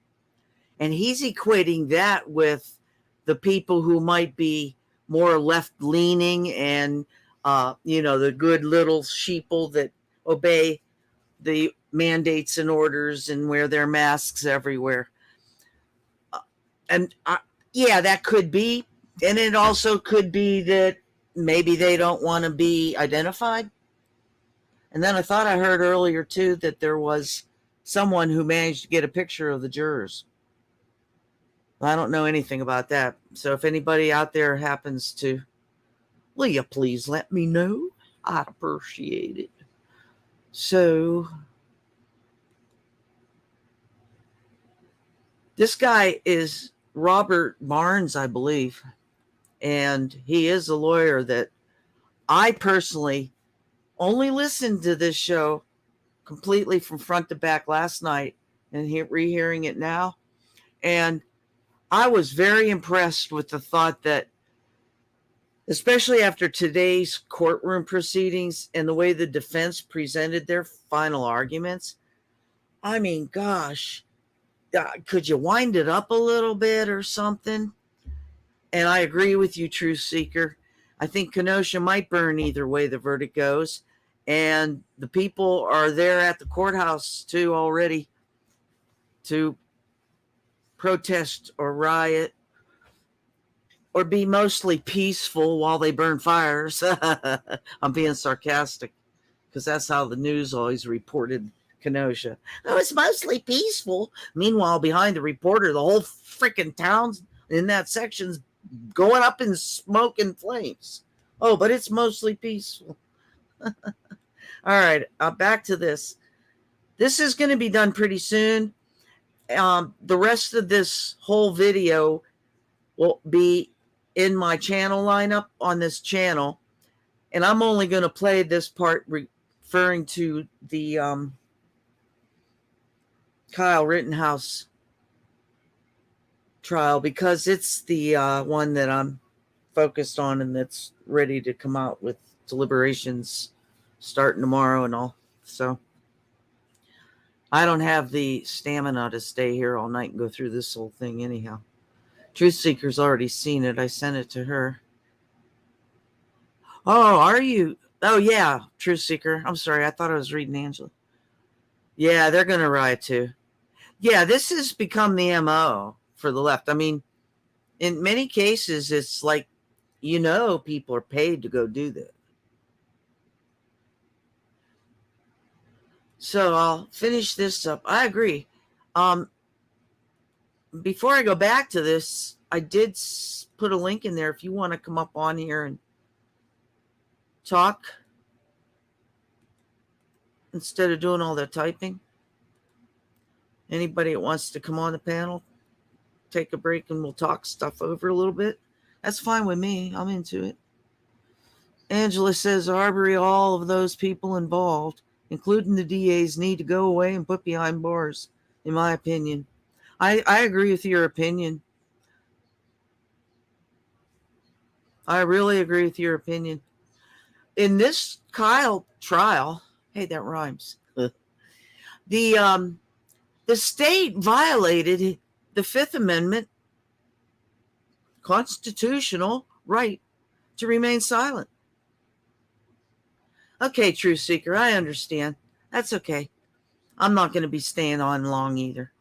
And he's equating that with the people who might be more left-leaning and, the good little sheeple that obey the mandates and orders and wear their masks everywhere. Yeah, that could be. And it also could be that maybe they don't want to be identified. And then I thought I heard earlier, too, that there was someone who managed to get a picture of the jurors. I don't know anything about that. So if anybody out there happens to, will you please let me know? I'd appreciate it. So this guy is Robert Barnes, I believe. And he is a lawyer that I personally only listened to this show completely from front to back last night and rehearing it now. And I was very impressed with the thought that, especially after today's courtroom proceedings and the way the defense presented their final arguments, I mean, gosh, could you wind it up a little bit or something? And I agree with you, Truth Seeker. I think Kenosha might burn either way the verdict goes. And the people are there at the courthouse, too, already to protest or riot or be mostly peaceful while they burn fires. I'm being sarcastic because that's how the news always reported Kenosha. Oh, it's mostly peaceful. Meanwhile, behind the reporter, the whole freaking town in that section's going up in smoke and flames. Oh, but it's mostly peaceful. All right, back to this. This is going to be done pretty soon. The rest of this whole video will be in my channel lineup on this channel. And I'm only going to play this part referring to the Kyle Rittenhouse trial because it's the one that I'm focused on and that's ready to come out with deliberations starting tomorrow and all. So I don't have the stamina to stay here all night and go through this whole thing anyhow. Truth Seeker's already seen it. I sent it to her. Oh, are you? Oh, yeah, Truth Seeker. I'm sorry. I thought I was reading Angela. Yeah, they're going to riot too. Yeah, this has become the MO for the left. I mean, in many cases, it's like, people are paid to go do that. So I'll finish this up. I agree. Before I go back to this, I did put a link in there if you want to come up on here and talk instead of doing all the typing. Anybody that wants to come on the panel, take a break and we'll talk stuff over a little bit. That's fine with me. I'm into it. Angela says, Arbery, all of those people involved, including the DAs, need to go away and put behind bars, in my opinion. I agree with your opinion. I really agree with your opinion. In this Kyle trial, hey, that rhymes. The state violated the Fifth Amendment constitutional right to remain silent. Okay, Truth Seeker, I understand. That's okay. I'm not going to be staying on long either.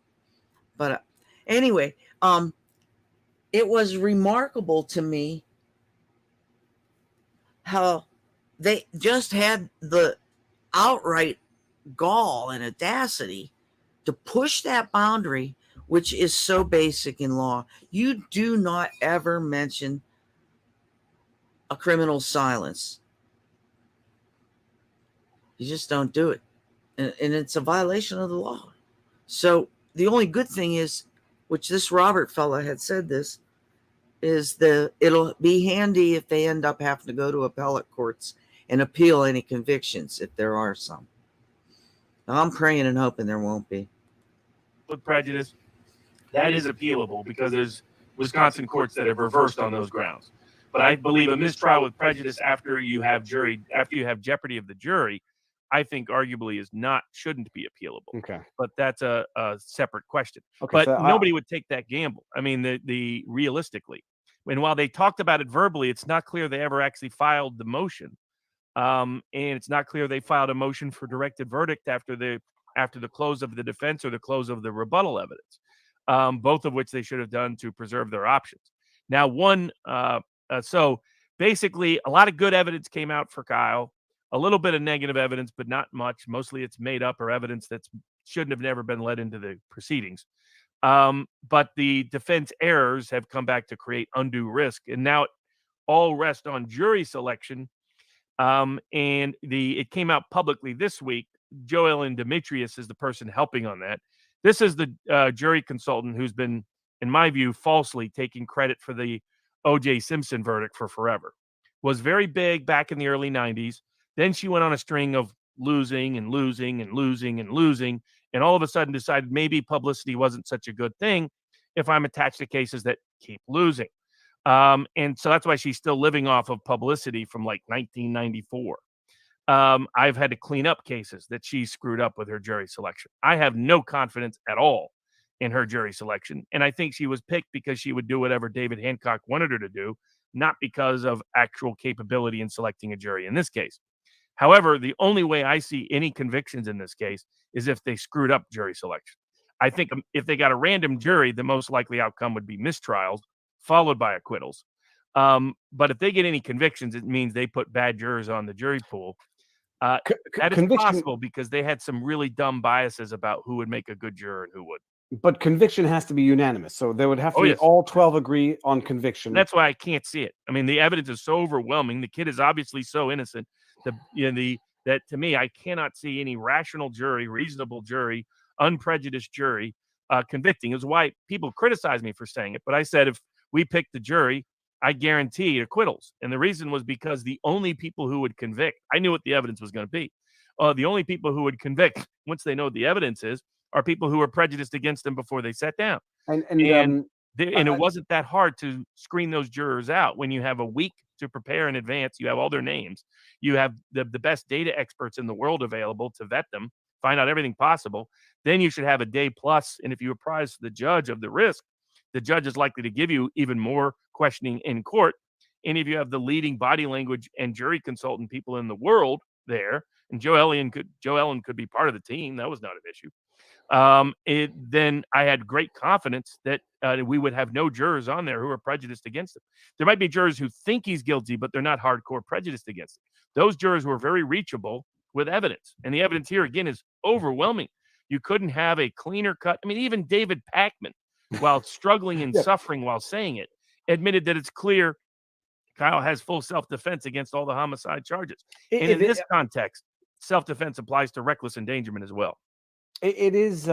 But anyway, it was remarkable to me how they just had the outright gall and audacity to push that boundary, which is so basic in law. You do not ever mention a criminal's silence. You just don't do it. And it's a violation of the law. So the only good thing is, which this Robert fella had said this, is it'll be handy if they end up having to go to appellate courts and appeal any convictions if there are some. Now, I'm praying and hoping there won't be. With prejudice, that is appealable because there's Wisconsin courts that have reversed on those grounds. But I believe a mistrial with prejudice after you have jeopardy of the jury, I think arguably shouldn't be appealable. Okay. But that's a separate question. Okay, but so nobody would take that gamble. I mean, the realistically, and while they talked about it verbally, it's not clear they ever actually filed the motion. And it's not clear they filed a motion for directed verdict after the close of the defense or the close of the rebuttal evidence, both of which they should have done to preserve their options. Now, so basically, a lot of good evidence came out for Kyle, a little bit of negative evidence, but not much. Mostly it's made up or evidence that shouldn't have never been led into the proceedings. But the defense errors have come back to create undue risk. And now it all rests on jury selection. And it came out publicly this week. Joellen Demetrius is the person helping on that. This is the jury consultant who's been, in my view, falsely taking credit for the O.J. Simpson verdict for forever. Was very big back in the early 90s. Then she went on a string of losing and losing and losing and losing, and all of a sudden decided maybe publicity wasn't such a good thing if I'm attached to cases that keep losing. And so that's why she's still living off of publicity from like 1994. I've had to clean up cases that she screwed up with her jury selection. I have no confidence at all in her jury selection. And I think she was picked because she would do whatever David Hancock wanted her to do, not because of actual capability in selecting a jury in this case. However, the only way I see any convictions in this case is if they screwed up jury selection. I think if they got a random jury, the most likely outcome would be mistrials, followed by acquittals. But if they get any convictions, it means they put bad jurors on the jury pool. That is possible because they had some really dumb biases about who would make a good juror and who would. But conviction has to be unanimous. So there would have to be all 12 agree on conviction. That's why I can't see it. I mean, the evidence is so overwhelming. The kid is obviously so innocent. That to me, I cannot see any rational jury, reasonable jury, unprejudiced jury convicting. It was why people criticize me for saying it. But I said if we picked the jury, I guarantee acquittals. And the reason was because the only people who would convict, I knew what the evidence was going to be. The only people who would convict, once they know what the evidence is, are people who were prejudiced against them before they sat down. And it wasn't that hard to screen those jurors out when you have a week to prepare in advance. You have all their names. You have the best data experts in the world available to vet them, find out everything possible. Then you should have a day plus. And if you apprise the judge of the risk, the judge is likely to give you even more questioning in court. And if you have the leading body language and jury consultant people in the world there, and Joe Ellen could be part of the team, that was not an issue. Then I had great confidence that we would have no jurors on there who are prejudiced against him. There might be jurors who think he's guilty, but they're not hardcore prejudiced against him. Those jurors were very reachable with evidence. And the evidence here, again, is overwhelming. You couldn't have a cleaner cut. I mean, even David Pakman, while struggling and suffering while saying it, admitted that it's clear Kyle has full self-defense against all the homicide charges. And in this context, self-defense applies to reckless endangerment as well. It is,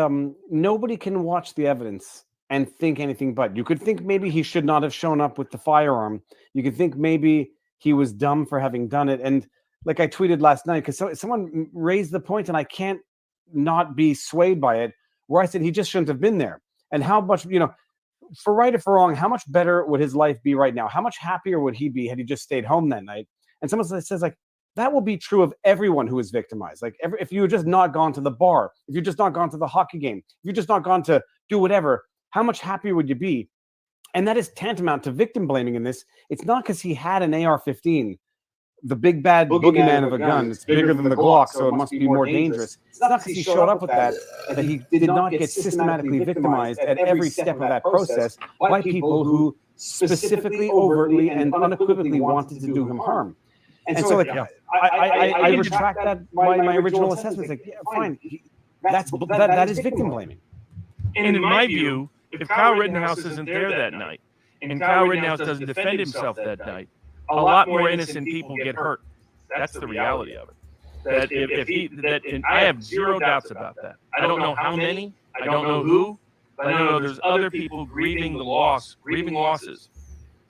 nobody can watch the evidence and think anything but. You could think maybe he should not have shown up with the firearm. You could think maybe he was dumb for having done it. And like I tweeted last night, because someone raised the point, and I can't not be swayed by it, where I said he just shouldn't have been there. And how much, for right or for wrong, how much better would his life be right now? How much happier would he be had he just stayed home that night? And someone says, like, that will be true of everyone who is victimized. Like, if you had just not gone to the bar, if you just not gone to the hockey game, if you just not gone to do whatever, how much happier would you be? And that is tantamount to victim blaming in this. It's not because he had an AR-15, the big bad boogeyman of a gun. It's bigger than the Glock, so it must be more dangerous. It's not because he showed up with that he did not get systematically victimized at every step of that process by people who specifically, overtly, and unequivocally wanted to do him harm. And so, like, I retract that my original assessment. Like, yeah, fine, that is victim blaming. And in my view, if Kyle Rittenhouse isn't there that night, and Kyle Rittenhouse doesn't defend himself that night, a lot more innocent people get hurt. That's the reality of it. And I have zero doubts about that. I don't know how many, I don't know who, but I know there's other people grieving losses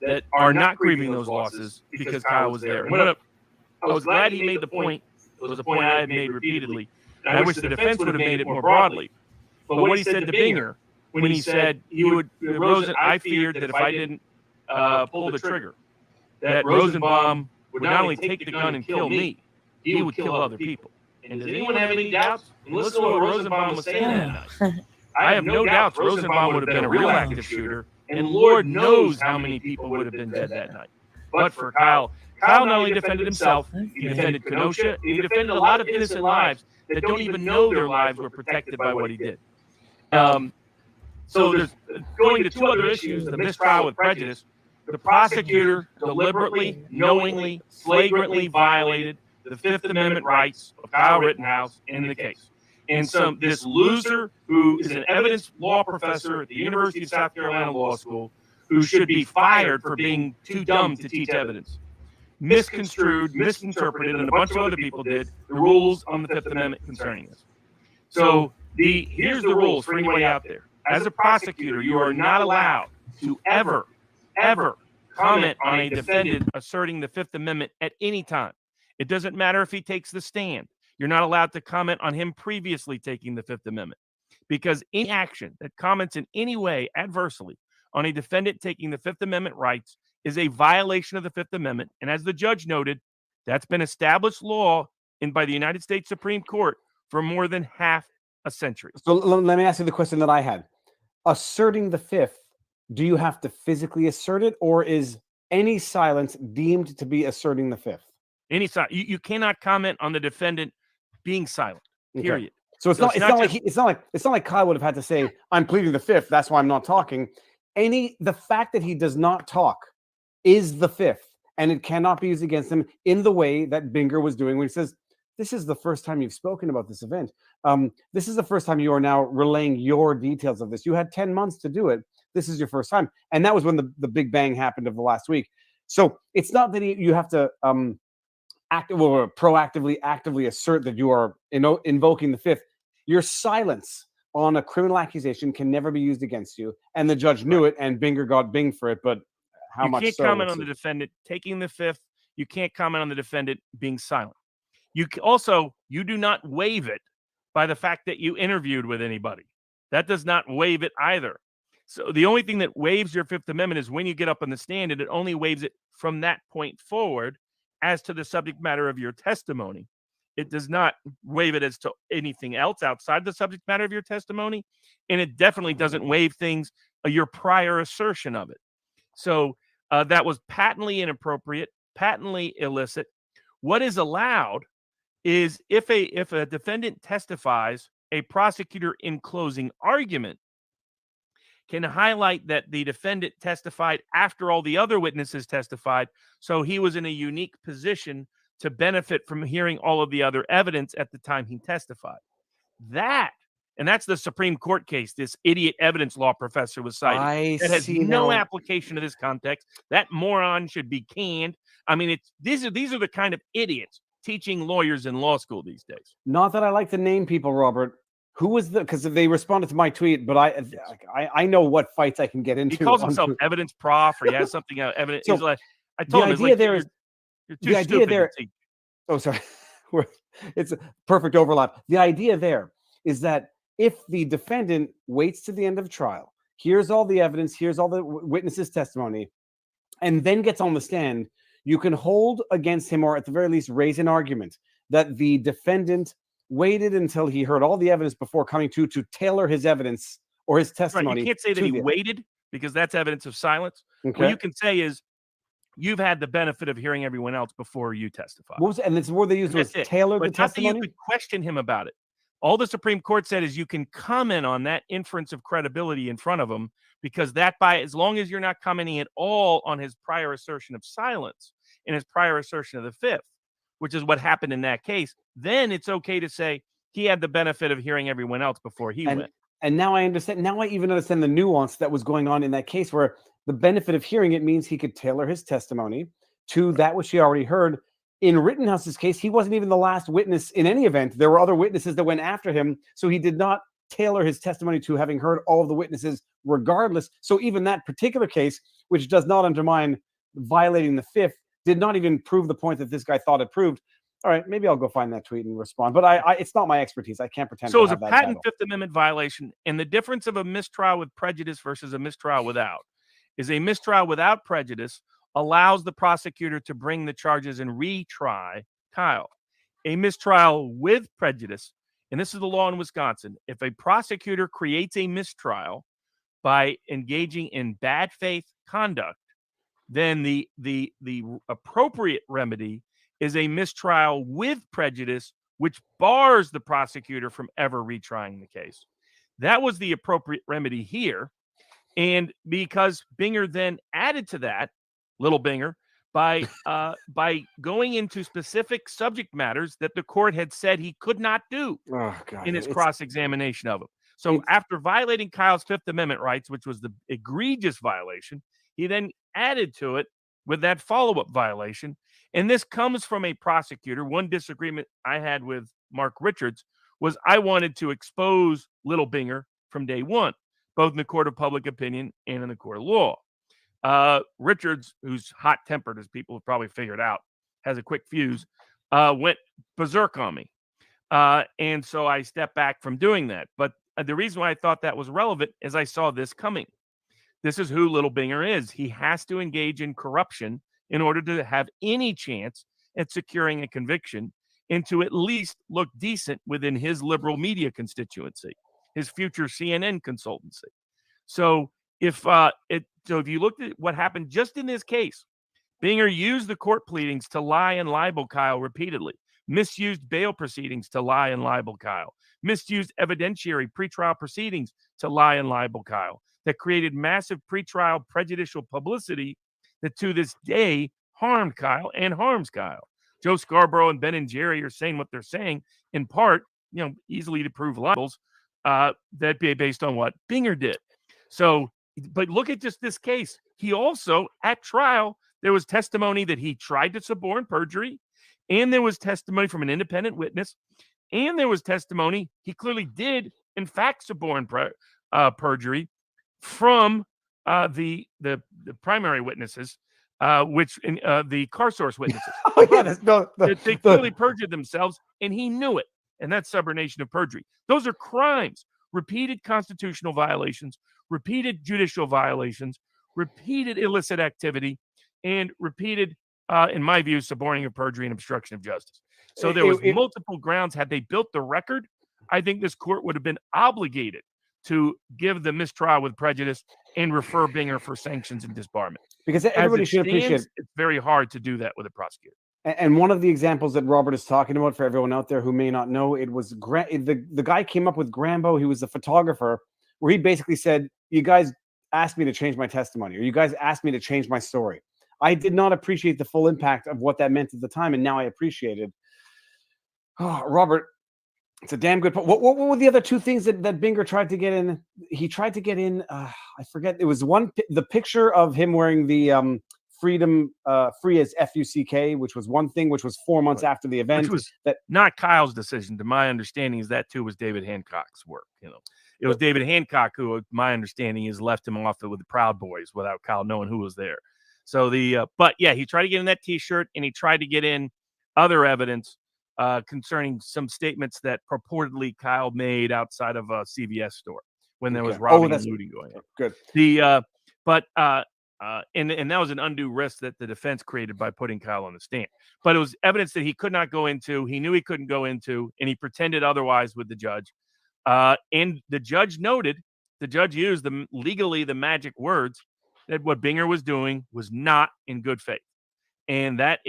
that are not grieving those losses because Kyle was there. And I was glad he made the point. It was a point I had made repeatedly. And I wish the defense would have made it more broadly. But what he said to Binger, when he said I feared that if I didn't pull the trigger, that Rosenbaum would not only take the gun and kill me, he would kill other people. And does anyone have any doubts? And listen to what Rosenbaum was saying that night. I have no doubts Rosenbaum would have been a real active shooter, and Lord knows how many people would have been dead that night. But for Kyle not only defended himself, he defended Kenosha, he defended a lot of innocent lives that don't even know their lives were protected by what he did. So there's going to two other issues, the mistrial with prejudice. The prosecutor deliberately, knowingly, flagrantly violated the Fifth Amendment rights of Kyle Rittenhouse in the case. And this loser who is an evidence law professor at the University of South Carolina Law School, who should be fired for being too dumb to teach evidence, misconstrued, misinterpreted, and a bunch of other people did the rules on the Fifth Amendment concerning this. So here's the rules for anybody out there. As a prosecutor, you are not allowed to ever comment on a defendant asserting the Fifth Amendment at any time. It doesn't matter if he takes the stand. You're not allowed to comment on him previously taking the Fifth Amendment, because any action that comments in any way adversely on a defendant taking the Fifth Amendment rights is a violation of the Fifth Amendment. And as the judge noted, that's been established law by the United States Supreme Court for more than half a century. So let me ask you the question that I had. Asserting the Fifth, do you have to physically assert it, or is any silence deemed to be asserting the Fifth? Any silence. You cannot comment on the defendant being silent. Period. Okay. So it's not like Kyle would have had to say, "I'm pleading the Fifth. That's why I'm not talking." The fact that he does not talk is the Fifth, and it cannot be used against him in the way that Binger was doing when he says, "This is the first time you've spoken about this event. This is the first time you are now relaying your details of this. You had 10 months to do it. This is your first time." And that was when the big bang happened of the last week. So it's not that you have to proactively, actively assert that you are invoking the Fifth. Your silence on a criminal accusation can never be used against you. And the judge knew it, and Binger got binged for it. But how much? You can't comment on the defendant taking the Fifth. You can't comment on the defendant being silent. You do not waive it by the fact that you interviewed with anybody. That does not waive it either. So the only thing that waives your Fifth Amendment is when you get up on the stand, and it only waives it from that point forward as to the subject matter of your testimony. It does not waive it as to anything else outside the subject matter of your testimony. And it definitely doesn't waive things your prior assertion of it. So that was patently inappropriate, patently illicit. What is allowed is if a defendant testifies, a prosecutor in closing argument can highlight that the defendant testified after all the other witnesses testified, so he was in a unique position to benefit from hearing all of the other evidence at the time he testified. That's the Supreme Court case this idiot evidence law professor was citing. That has no application to this context. That moron should be canned. I mean, these are the kind of idiots teaching lawyers in law school these days. Not that I like to name people, Robert. Who was because they responded to my tweet, but I know what fights I can get into. He calls himself evidence prof, or he has something evidence. So, he's like, I told him, the idea there is you're too stupid to teach. Oh, sorry. It's a perfect overlap. The idea there is that if the defendant waits to the end of trial, here's all the evidence, here's all the witnesses' testimony, and then gets on the stand, you can hold against him, or at the very least raise an argument that the defendant waited until he heard all the evidence before coming to tailor his evidence or his testimony. Right. You can't say that he waited, because that's evidence of silence. Okay. What you can say is you've had the benefit of hearing everyone else before you testify. And this word they used was tailor the testimony? You could question him about it. All the Supreme Court said is you can comment on that inference of credibility in front of him, because as long as you're not commenting at all on his prior assertion of silence and his prior assertion of the fifth, which is what happened in that case, then it's okay to say he had the benefit of hearing everyone else before he went. And now I understand. Now I even understand the nuance that was going on in that case, where the benefit of hearing it means he could tailor his testimony to that which he already heard. In Rittenhouse's case, he wasn't even the last witness in any event. There were other witnesses that went after him, so he did not tailor his testimony to having heard all of the witnesses regardless. So even that particular case, which does not undermine violating the fifth, did not even prove the point that this guy thought it proved. All right, maybe I'll go find that tweet and respond. But it's not my expertise. I can't pretend. So it's a patent Fifth Amendment violation, and the difference of a mistrial with prejudice versus a mistrial without is a mistrial without prejudice allows the prosecutor to bring the charges and retry Kyle. A mistrial with prejudice, and this is the law in Wisconsin, if a prosecutor creates a mistrial by engaging in bad faith conduct, then the appropriate remedy is a mistrial with prejudice, which bars the prosecutor from ever retrying the case. That was the appropriate remedy here. And because Binger then added to that, little Binger, by going into specific subject matters that the court had said he could not do in his cross-examination of him. So after violating Kyle's Fifth Amendment rights, which was the egregious violation, he then added to it with that follow-up violation. And this comes from a prosecutor. One disagreement I had with Mark Richards was I wanted to expose little Binger from day one, both in the court of public opinion and in the court of law. Richards, who's hot-tempered, as people have probably figured out, has a quick fuse, went berserk on me. And so I stepped back from doing that. But the reason why I thought that was relevant is I saw this coming. This is who little Binger is. He has to engage in corruption in order to have any chance at securing a conviction and to at least look decent within his liberal media constituency, his future CNN consultancy. So if you looked at what happened just in this case, Binger used the court pleadings to lie and libel Kyle repeatedly, misused bail proceedings to lie and libel Kyle, misused evidentiary pretrial proceedings to lie and libel Kyle, that created massive pretrial prejudicial publicity that to this day harmed Kyle and harms Kyle. Joe Scarborough and Ben and Jerry are saying what they're saying, in part, easily to prove libels, that be based on what Binger did. So, but look at just this case. He also, at trial, there was testimony that he tried to suborn perjury, and there was testimony from an independent witness, and there was testimony he clearly did, in fact, suborn perjury from the primary witnesses, the car source witnesses. They clearly perjured themselves, and he knew it. And that's subornation of perjury. Those are crimes, repeated constitutional violations, repeated judicial violations, repeated illicit activity, and repeated, in my view, suborning of perjury and obstruction of justice. So there was multiple grounds. Had they built the record, I think this court would have been obligated to give the mistrial with prejudice and refer Binger for sanctions and disbarment. Because everybody should appreciate it. It's very hard to do that with a prosecutor. And one of the examples that Robert is talking about, for everyone out there who may not know, it was the guy came up with Grambo. He was the photographer, where he basically said, "You guys asked me to change my testimony, or you guys asked me to change my story." I did not appreciate the full impact of what that meant at the time, and now I appreciate it. Oh, Robert, it's a damn good point. What were the other two things that Binger tried to get in? He tried to get in, I forget. It was the picture of him wearing the freedom, free as FUCK, which was one thing, which was 4 months after the event. Which was not Kyle's decision. To my understanding, is that too was David Hancock's work. It was David Hancock who, my understanding is, left him off with the Proud Boys without Kyle knowing who was there. So but yeah, he tried to get in that T-shirt, and he tried to get in other evidence concerning some statements that purportedly Kyle made outside of a CVS store when there was robbing and looting going on. Good. And that was an undue risk that the defense created by putting Kyle on the stand. But it was evidence that he could not go into, he knew he couldn't go into, and he pretended otherwise with the judge. And the judge used legally the magic words that what Binger was doing was not in good faith. And that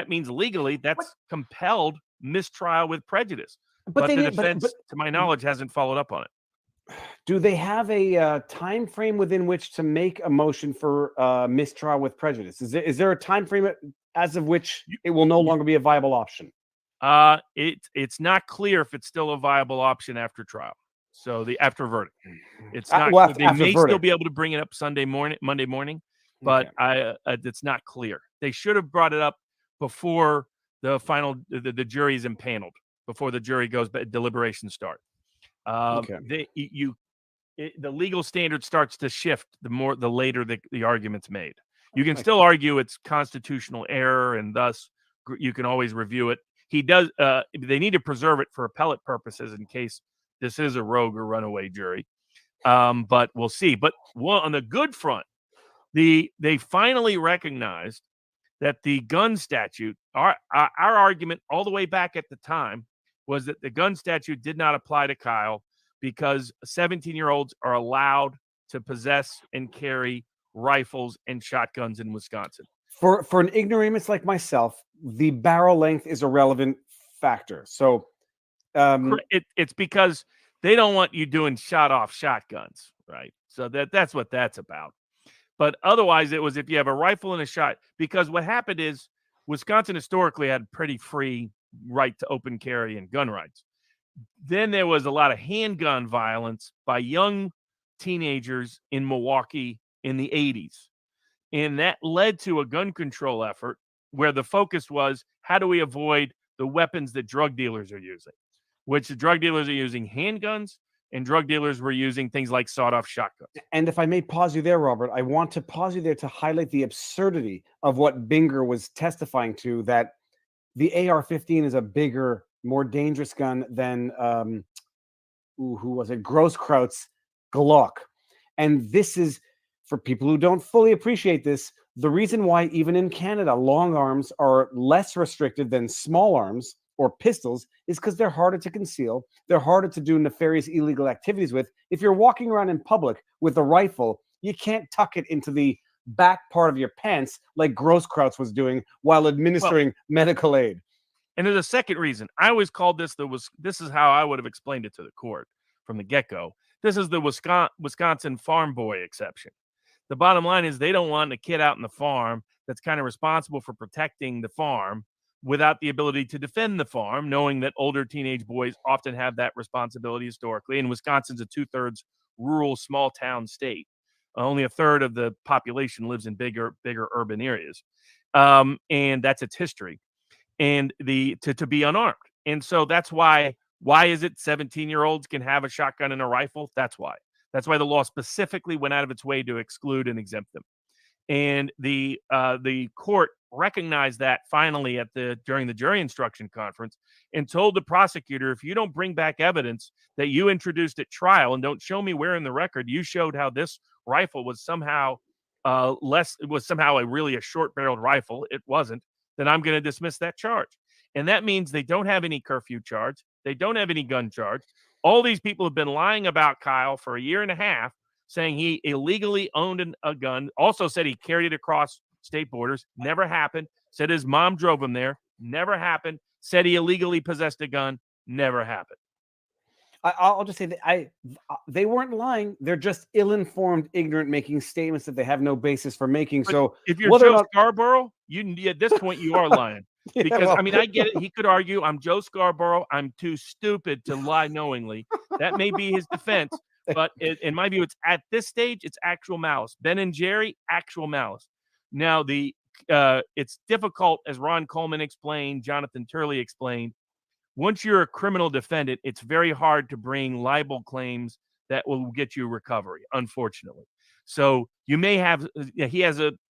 means legally that's compelled mistrial with prejudice. But the defense, to my knowledge, hasn't followed up on it. Do they have a time frame within which to make a motion for mistrial with prejudice? Is there a time frame as of which it will no longer be a viable option? It's not clear if it's still a viable option after trial. So after verdict, it's not. They may still be able to bring it up Monday morning, but it's not clear. They should have brought it up before the final the jury is impaneled, before the jury goes, deliberations start. The legal standard starts to shift the later the argument's made. You can still argue it's constitutional error, and thus you can always review it. They need to preserve it for appellate purposes in case this is a rogue or runaway jury. But we'll see. But on the good front, they finally recognized that the gun statute, our argument all the way back at the time, was that the gun statute did not apply to Kyle because 17-year-olds are allowed to possess and carry rifles and shotguns in Wisconsin. For an ignoramus like myself, the barrel length is a relevant factor. So it's because they don't want you doing shot-off shotguns, right? So that's what that's about. But otherwise, it was if you have a rifle and a shot. Because what happened is Wisconsin historically had pretty free right to open carry and gun rights. Then there was a lot of handgun violence by young teenagers in Milwaukee in the 80s. And that led to a gun control effort where the focus was, how do we avoid the weapons that drug dealers are using? Which the drug dealers are using handguns, and drug dealers were using things like sawed-off shotguns. And if I may pause you there, Robert, I want to pause you there to highlight the absurdity of what Binger was testifying to, that the AR-15 is a bigger, more dangerous gun than, who was it? Grosskreutz Glock. And this is, for people who don't fully appreciate this, the reason why even in Canada, long arms are less restricted than small arms or pistols is because they're harder to conceal. They're harder to do nefarious illegal activities with. If you're walking around in public with a rifle, you can't tuck it into the back part of your pants like Grosskreutz was doing while administering medical aid. And there's a second reason. I always called this this is how I would have explained it to the court from the get-go. This is the Wisconsin farm boy exception. The bottom line is they don't want a kid out in the farm that's kind of responsible for protecting the farm without the ability to defend the farm, knowing that older teenage boys often have that responsibility historically. And Wisconsin's a 2/3 rural, small town state. Only a third of the population lives in bigger urban areas. And that's its history. And to be unarmed. And so that's why is it 17-year-olds can have a shotgun and a rifle? That's why. That's why the law specifically went out of its way to exclude and exempt them. And the court recognized that finally during the jury instruction conference and told the prosecutor, if you don't bring back evidence that you introduced at trial and don't show me where in the record you showed how this rifle was somehow a short-barreled rifle, it wasn't, then I'm going to dismiss that charge. And that means they don't have any curfew charge. They don't have any gun charge. All these people have been lying about Kyle for a year and a half, saying he illegally owned a gun. Also said he carried it across state borders. Never happened. Said his mom drove him there. Never happened. Said he illegally possessed a gun. Never happened. I'll just say that they weren't lying. They're just ill-informed, ignorant, making statements that they have no basis for making. But so if you're Joe Scarborough, at this point you are lying. Yeah, Because well, I mean, I get it. He could argue, I'm Joe Scarborough. I'm too stupid to lie knowingly. That may be his defense. But in my view, it's at this stage, it's actual malice. Ben and Jerry, actual malice. Now, it's difficult, as Ron Coleman explained, Jonathan Turley explained. Once you're a criminal defendant, it's very hard to bring libel claims that will get you recovery, unfortunately. So you may have,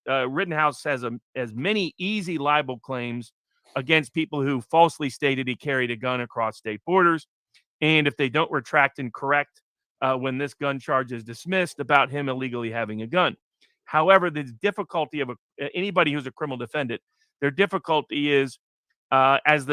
Rittenhouse has as many easy libel claims against people who falsely stated he carried a gun across state borders. And if they don't retract and correct when this gun charge is dismissed about him illegally having a gun. However, the difficulty of anybody who's a criminal defendant, their difficulty is, as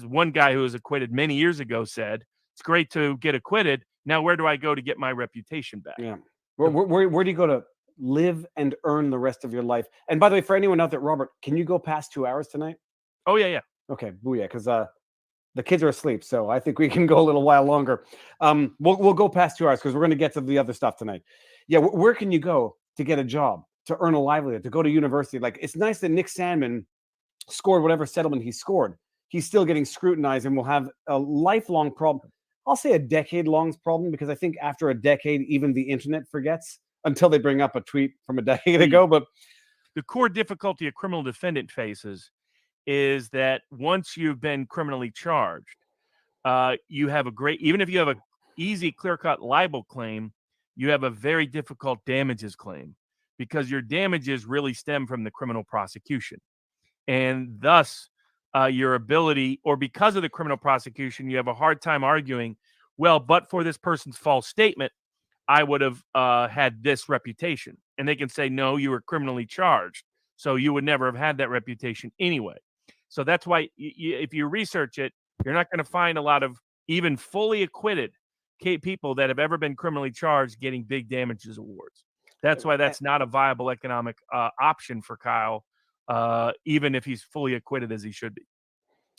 one guy who was acquitted many years ago said, it's great to get acquitted. Now, where do I go to get my reputation back? Yeah. Where do you go to live and earn the rest of your life? And by the way, for anyone out there, Robert, can you go past 2 hours tonight? Oh, yeah. Okay, booyah, because the kids are asleep, so I think we can go a little while longer. We'll go past 2 hours because we're going to get to the other stuff tonight. Yeah, where can you go to get a job, to earn a livelihood, to go to university? Like, it's nice that Nick Sandmann scored whatever settlement he scored. He's still getting scrutinized and will have a lifelong problem. I'll say a decade-long problem, because I think after a decade, even the internet forgets until they bring up a tweet from a decade ago. But the core difficulty a criminal defendant faces is that once you've been criminally charged, you have even if you have an easy, clear-cut libel claim, you have a very difficult damages claim, because your damages really stem from the criminal prosecution. And thus, your ability, or because of the criminal prosecution, you have a hard time arguing, well, but for this person's false statement, I would have had this reputation. And they can say, no, you were criminally charged, so you would never have had that reputation anyway. So that's why if you research it, you're not going to find a lot of even fully acquitted people that have ever been criminally charged getting big damages awards. That's why that's not a viable economic option for Kyle, even if he's fully acquitted as he should be.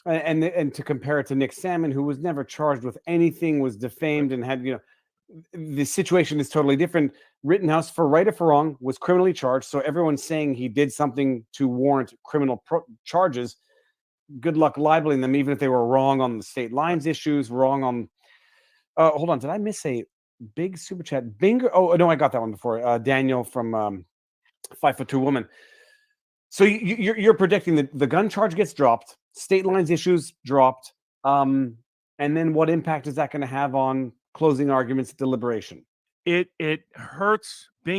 And to compare it to Nick Sandmann, who was never charged with anything, was defamed and had, the situation is totally different. Rittenhouse, for right or for wrong, was criminally charged. So everyone's saying he did something to warrant criminal charges. Good luck libeling them, even if they were wrong on the state lines issues, wrong on. Hold on, did I miss a big super chat? Binger. Oh no, I got that one before. Daniel from 5'2" Woman. So you're predicting that the gun charge gets dropped, state lines issues dropped, and then what impact is that going to have on closing arguments deliberation? It hurts little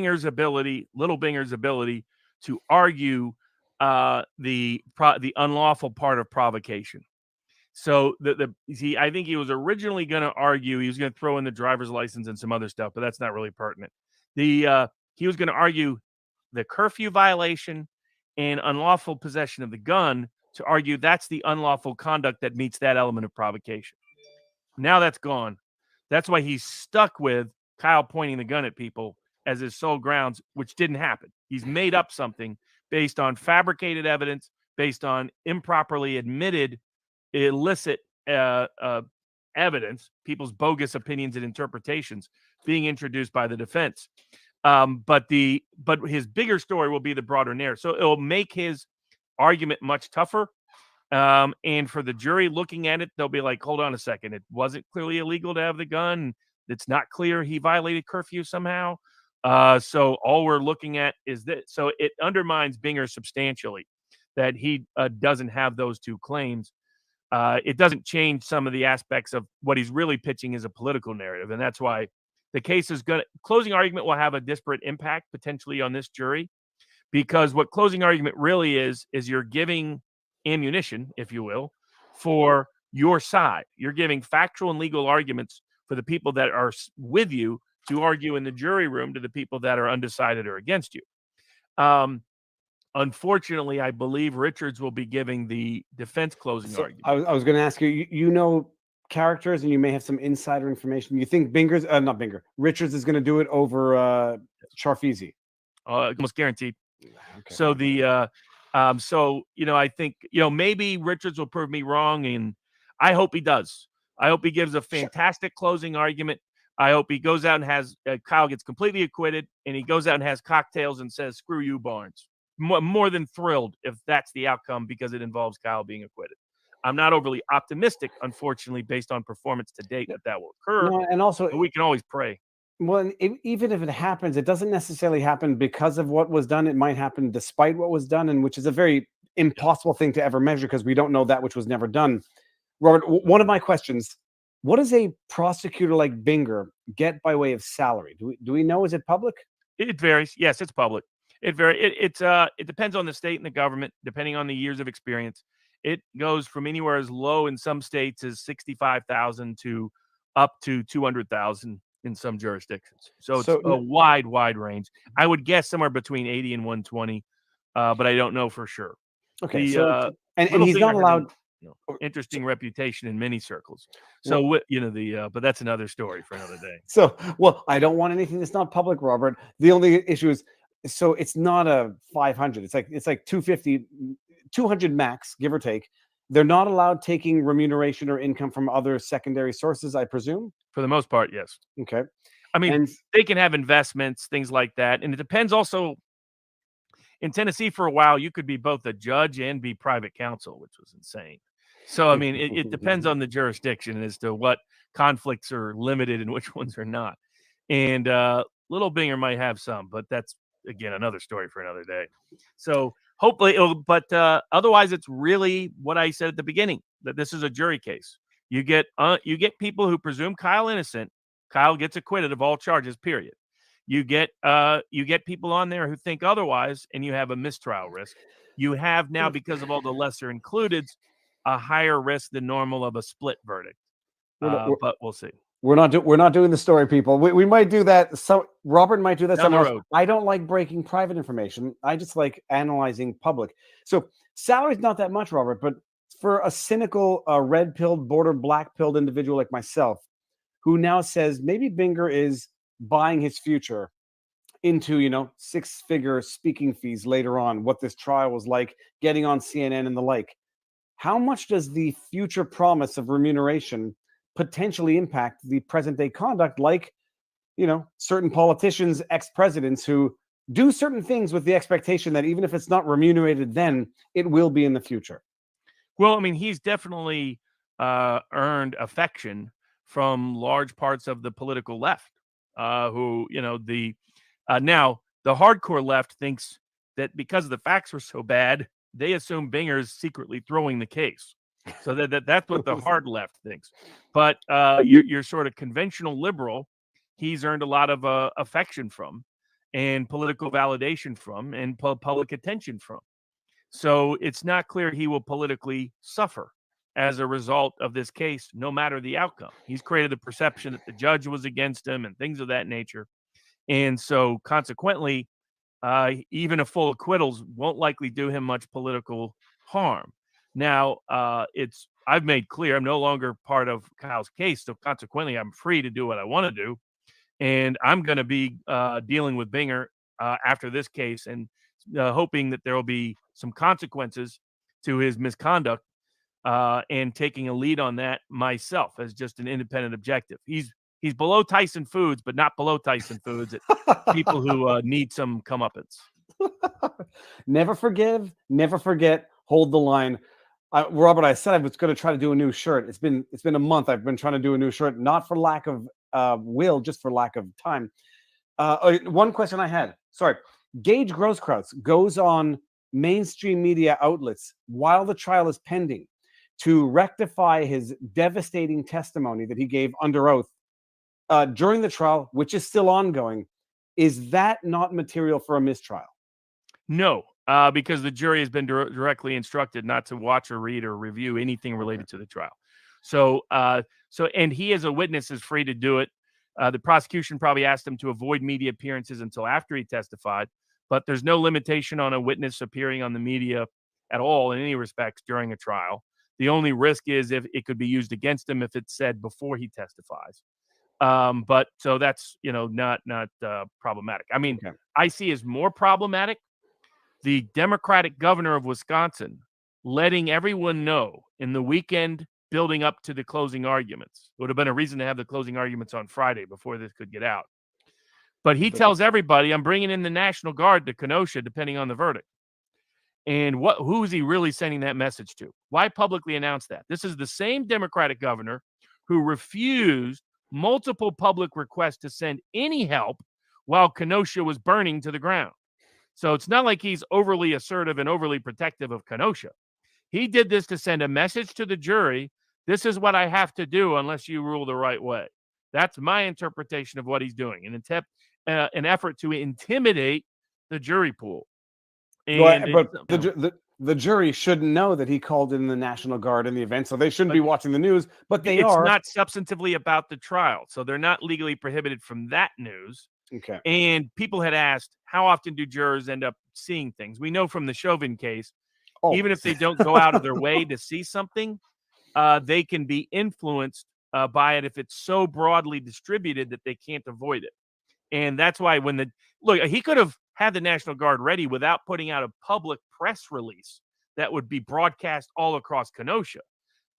Binger's ability to argue the unlawful part of provocation. So I think he was originally going to argue, he was going to throw in the driver's license and some other stuff, but that's not really pertinent. He was going to argue the curfew violation and unlawful possession of the gun, to argue that's the unlawful conduct that meets that element of provocation. Now that's gone. That's why he's stuck with Kyle pointing the gun at people as his sole grounds, which didn't happen. He's made up something based on fabricated evidence, based on improperly admitted illicit evidence, people's bogus opinions and interpretations being introduced by the defense. But his bigger story will be the broader narrative. So it'll make his argument much tougher. And for the jury looking at it, they'll be like, hold on a second. It wasn't clearly illegal to have the gun. It's not clear he violated curfew somehow. So all we're looking at is this. So it undermines Binger substantially that he doesn't have those two claims. It doesn't change some of the aspects of what he's really pitching as a political narrative. And that's why the case is closing argument will have a disparate impact potentially on this jury, because what closing argument really is you're giving ammunition, if you will, for your side. You're giving factual and legal arguments for the people that are with you to argue in the jury room to the people that are undecided or against you. Unfortunately, I believe Richards will be giving the defense closing argument. I was going to ask you, characters and you may have some insider information. You think Richards is going to do it over Charfizi? Almost guaranteed. Okay. So I think, maybe Richards will prove me wrong, and I hope he does. I hope he gives a fantastic closing argument. I hope he goes out and has Kyle gets completely acquitted, and he goes out and has cocktails and says, "Screw you, Barnes." More than thrilled if that's the outcome, because it involves Kyle being acquitted. I'm not overly optimistic, unfortunately, based on performance to date, that will occur. No, and also, but we can always pray. Well, even if it happens, it doesn't necessarily happen because of what was done. It might happen despite what was done, and which is a very impossible thing to ever measure because we don't know that which was never done. Robert, one of my questions: what does a prosecutor like Binger get by way of salary? Do we know? Is it public? It varies. Yes, it's public. It depends on the state and the government, depending on the years of experience. It goes from anywhere as low in some states as 65,000 to up to 200,000 in some jurisdictions. So it's a wide range. I would guess somewhere between 80 and 120, but I don't know for sure. Okay, and he's not allowed. Interesting reputation in many circles. So but that's another story for another day. So, I don't want anything that's not public, Robert. The only issue is, so it's not a 500. It's like 250, 200 max, give or take. They're not allowed taking remuneration or income from other secondary sources, I presume? For the most part, yes. Okay. I mean, they can have investments, things like that. And it depends also. In Tennessee, for a while, you could be both a judge and be private counsel, which was insane. So, I mean, it depends on the jurisdiction as to what conflicts are limited and which ones are not. And Little Binger might have some, but that's, again, another story for another day. So hopefully, otherwise, it's really what I said at the beginning, that this is a jury case. You get people who presume Kyle innocent. Kyle gets acquitted of all charges, period. You get people on there who think otherwise, and you have a mistrial risk. You have now, because of all the lesser includeds, a higher risk than normal of a split verdict. But we'll see. We're not doing the story, people. We might do that. So Robert might do that down the road. I don't like breaking private information. I just like analyzing public. So salary's not that much, Robert, but for a cynical, red-pilled, border black-pilled individual like myself, who now says maybe Binger is buying his future into, six-figure speaking fees later on, what this trial was like, getting on CNN and the like. How much does the future promise of remuneration potentially impact the present day conduct, like, certain politicians, ex-presidents who do certain things with the expectation that even if it's not remunerated then, it will be in the future? Well, I mean, he's definitely earned affection from large parts of the political left, who, now the hardcore left thinks that because the facts were so bad, they assume Binger's secretly throwing the case. So that's what the hard left thinks. But your sort of conventional liberal, he's earned a lot of affection from, and political validation from, and public attention from. So it's not clear he will politically suffer as a result of this case, no matter the outcome. He's created the perception that the judge was against him and things of that nature. And so consequently, even a full acquittals won't likely do him much political harm. Now, I've made clear I'm no longer part of Kyle's case, so consequently, I'm free to do what I want to do, and I'm going to be dealing with Binger after this case, and hoping that there will be some consequences to his misconduct, and taking a lead on that myself as just an independent objective. He's below Tyson Foods, but not below Tyson Foods at people who need some comeuppance. Never forgive, never forget, hold the line. Robert, I said I was going to try to do a new shirt. It's been a month. I've been trying to do a new shirt, not for lack of will, just for lack of time. One question I had. Sorry. Gage Grosskreutz goes on mainstream media outlets while the trial is pending to rectify his devastating testimony that he gave under oath during the trial, which is still ongoing. Is that not material for a mistrial? No, because the jury has been directly instructed not to watch or read or review anything related to the trial. So and he as a witness is free to do it. The prosecution probably asked him to avoid media appearances until after he testified, but there's no limitation on a witness appearing on the media at all in any respects during a trial. The only risk is if it could be used against him if it's said before he testifies. But so that's, not problematic. I mean, Okay. I see as more problematic the Democratic governor of Wisconsin letting everyone know in the weekend building up to the closing arguments. It would have been a reason to have the closing arguments on Friday before this could get out. But he tells everybody, I'm bringing in the National Guard to Kenosha, depending on the verdict. And who is he really sending that message to? Why publicly announce that? This is the same Democratic governor who refused multiple public requests to send any help while Kenosha was burning to the ground. So it's not like he's overly assertive and overly protective of Kenosha. He did this to send a message to the jury. This is what I have to do unless you rule the right way. That's my interpretation of what he's doing, an effort to intimidate the jury pool. And but the jury shouldn't know that he called in the National Guard in the event, so they shouldn't be watching the news. But it's not substantively about the trial, so they're not legally prohibited from that news. Okay. And people had asked, how often do jurors end up seeing things? We know from the Chauvin case, even if they don't go out of their way to see something, they can be influenced by it if it's so broadly distributed that they can't avoid it. And that's why he could have had the National Guard ready without putting out a public press release that would be broadcast all across Kenosha.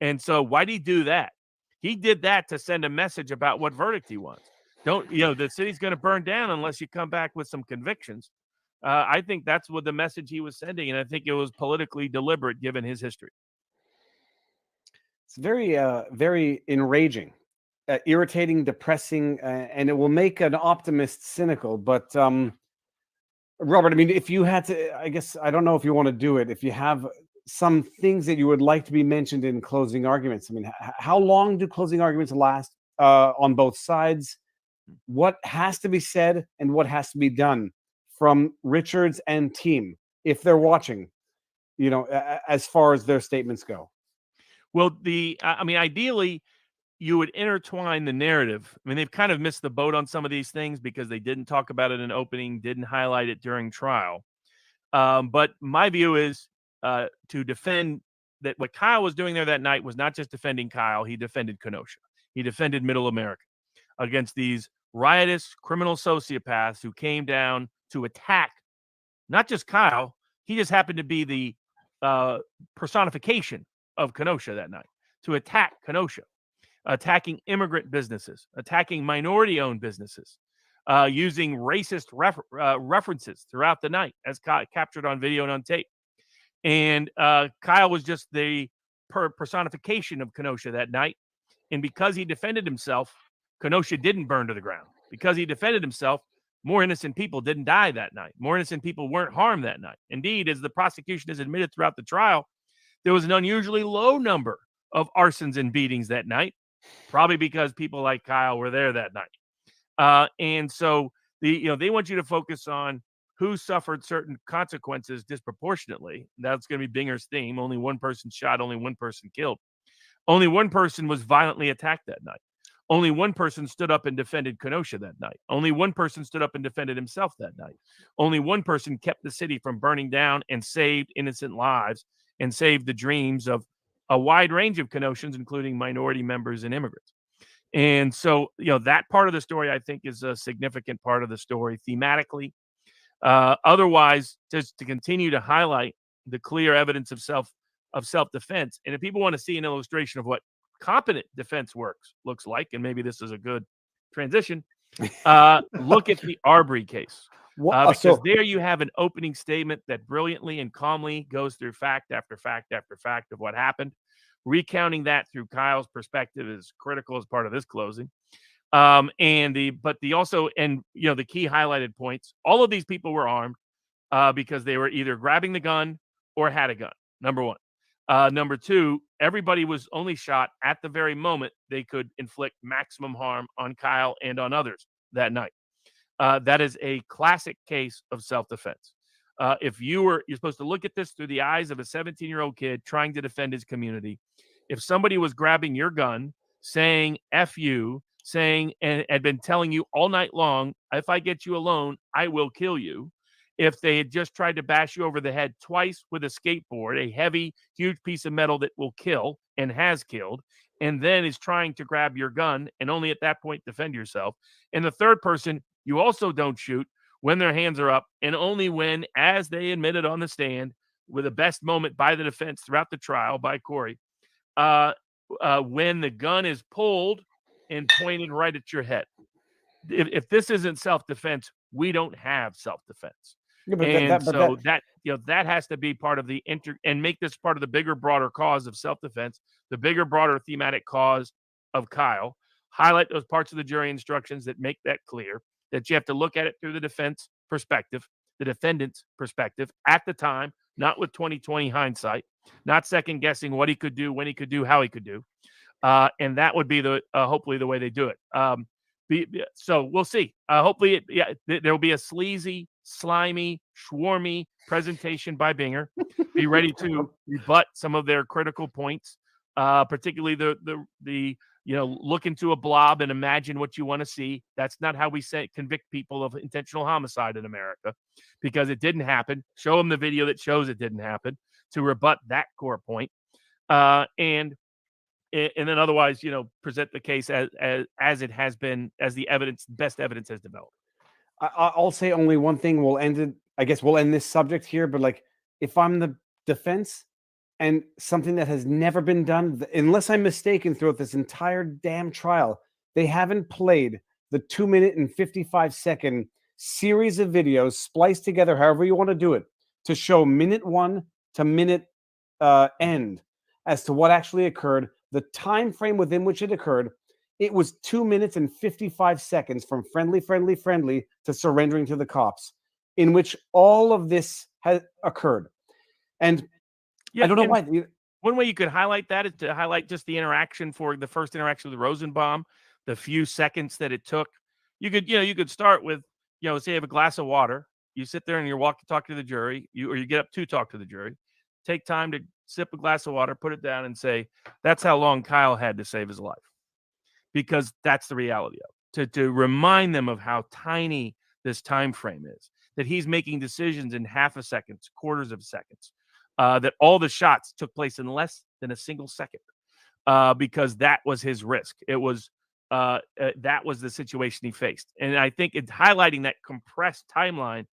And so why did he do that? He did that to send a message about what verdict he wants. The city's going to burn down unless you come back with some convictions. I think that's what the message he was sending, and I think it was politically deliberate given his history. It's very, very enraging, irritating, depressing, and it will make an optimist cynical. But Robert, I mean, if you had to, I guess, I don't know if you want to do it, if you have some things that you would like to be mentioned in closing arguments. I mean, how long do closing arguments last on both sides? What has to be said and what has to be done from Richards and team, if they're watching, as far as their statements go? Well, ideally, you would intertwine the narrative. I mean, they've kind of missed the boat on some of these things because they didn't talk about it in opening, didn't highlight it during trial. But my view is to defend that what Kyle was doing there that night was not just defending Kyle. He defended Kenosha. He defended Middle America against these riotous criminal sociopaths who came down to attack not just Kyle. He just happened to be the personification of Kenosha that night, to attack Kenosha, attacking immigrant businesses, attacking minority-owned businesses, using racist references throughout the night as captured on video and on tape. And Kyle was just the personification of Kenosha that night. And because he defended himself, Kenosha didn't burn to the ground. Because he defended himself, more innocent people didn't die that night. More innocent people weren't harmed that night. Indeed, as the prosecution has admitted throughout the trial, there was an unusually low number of arsons and beatings that night, probably because people like Kyle were there that night. And so they want you to focus on who suffered certain consequences disproportionately. That's going to be Binger's theme. Only one person shot, only one person killed. Only one person was violently attacked that night. Only one person stood up and defended Kenosha that night. Only one person stood up and defended himself that night. Only one person kept the city from burning down and saved innocent lives and saved the dreams of a wide range of Kenoshans, including minority members and immigrants. And so, that part of the story, I think, is a significant part of the story thematically. Otherwise, just to continue to highlight the clear evidence of self-defense. And if people want to see an illustration of what competent defense looks like, and maybe this is a good transition, look at the Arbery case. Because there you have an opening statement that brilliantly and calmly goes through fact after fact after fact of what happened. Recounting that through Kyle's perspective is critical as part of this closing. The key highlighted points, all of these people were armed because they were either grabbing the gun or had a gun, number one. Number two, everybody was only shot at the very moment they could inflict maximum harm on Kyle and on others that night. That is a classic case of self-defense. You're supposed to look at this through the eyes of a 17-year-old kid trying to defend his community. If somebody was grabbing your gun, saying F you, and had been telling you all night long, if I get you alone, I will kill you. if they had just tried to bash you over the head twice with a skateboard, a heavy, huge piece of metal that will kill and has killed, and then is trying to grab your gun and only at that point defend yourself. And the third person, you also don't shoot when their hands are up, and only when, as they admitted on the stand, with the best moment by the defense throughout the trial by Corey, when the gun is pulled and pointed right at your head. If this isn't self-defense, we don't have self-defense. Yeah, but And so that that has to be part of the and make this part of the bigger, broader cause of self-defense, the bigger, broader thematic cause of Kyle. Highlight those parts of the jury instructions that make that clear, that you have to look at it through the defense perspective, the defendant's perspective at the time, not with 2020 hindsight, not second guessing what he could do, when he could do, how he could do. And that would be the hopefully the way they do it. So we'll see. Hopefully, there will be a sleazy, slimy, schwarmy presentation by Binger. Be ready to rebut some of their critical points, particularly the look into a blob and imagine what you want to see. That's not how we convict people of intentional homicide in America, because it didn't happen. Show them the video that shows it didn't happen to rebut that core point, and then otherwise, present the case as it has been, as the best evidence has developed. I'll say only one thing. We'll end it. I guess we'll end this subject here. But like, if I'm the defense and something that has never been done, unless I'm mistaken, throughout this entire damn trial, they haven't played the 2-minute and 55-second series of videos spliced together, however you want to do it, to show minute 1 to minute end as to what actually occurred, the time frame within which it occurred. It was 2 minutes and 55 seconds from friendly to surrendering to the cops, in which all of this has occurred. And I don't know why. One way you could highlight that is to highlight just the interaction for the first interaction with Rosenbaum, the few seconds that it took. You could start with, say you have a glass of water. You sit there and you're talk to the jury, or you get up to talk to the jury. Take time to sip a glass of water, put it down, and say, that's how long Kyle had to save his life. Because that's the reality of it. To remind them of how tiny this time frame is, that he's making decisions in half a second, quarters of seconds, that all the shots took place in less than a single second, because that was his risk. It was that was the situation he faced. And I think highlighting that compressed timeline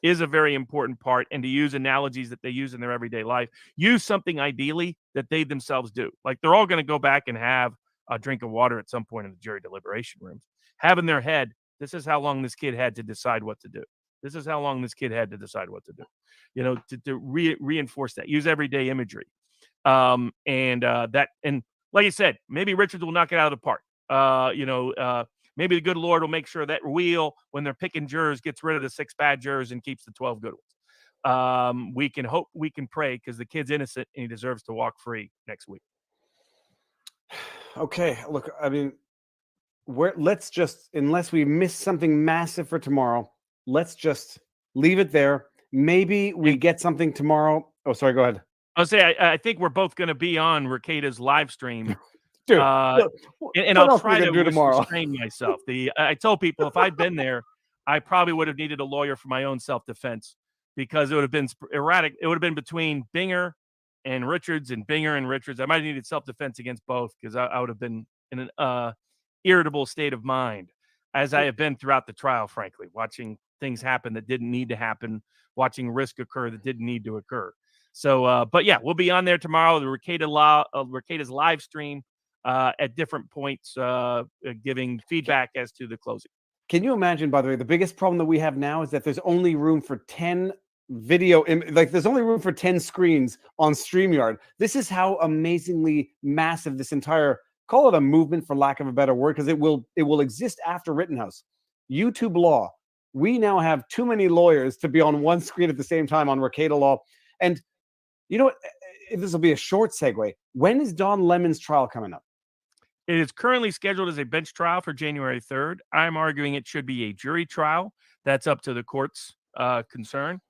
is a very important part, and to use analogies that they use in their everyday life. Use something ideally that they themselves do. Like, they're all going to go back and have a drink of water at some point in the jury deliberation rooms. Have in their head, this is how long this kid had to decide what to do. This is how long this kid had to decide what to do. To reinforce that. Use everyday imagery. And like I said, maybe Richards will knock it out of the park. Maybe the good Lord will make sure that wheel, when they're picking jurors, gets rid of the 6 bad jurors and keeps the 12 good ones. We can hope, we can pray, because the kid's innocent and he deserves to walk free next week. Okay, look, I mean, let's just, unless we miss something massive for tomorrow, let's just leave it there. Maybe we get something tomorrow. Oh, sorry, go ahead. I'll say I think we're both going to be on Rekida's live stream. Dude, and I'll try to restrain myself. I told people if I'd been there, I probably would have needed a lawyer for my own self-defense, because it would have been erratic. It would have been between Binger and Richards and Binger and Richards. I might have needed self-defense against both, because I would have been in an irritable state of mind, as I have been throughout the trial, frankly, watching things happen that didn't need to happen, watching risk occur that didn't need to occur. So, but yeah, we'll be on there tomorrow, the Rekida's live stream, at different points, giving feedback as to the closing. Can you imagine, by the way, the biggest problem that we have now is that there's only room for 10 video, like there's only room for 10 screens on StreamYard. This is how amazingly massive this entire, call it a movement for lack of a better word, because it will exist after Rittenhouse. YouTube law. We now have too many lawyers to be on one screen at the same time on Rekida law. And you know what? This will be a short segue. When is Don Lemon's trial coming up? It is currently scheduled as a bench trial for January 3rd. I'm arguing it should be a jury trial. That's up to the court's concern.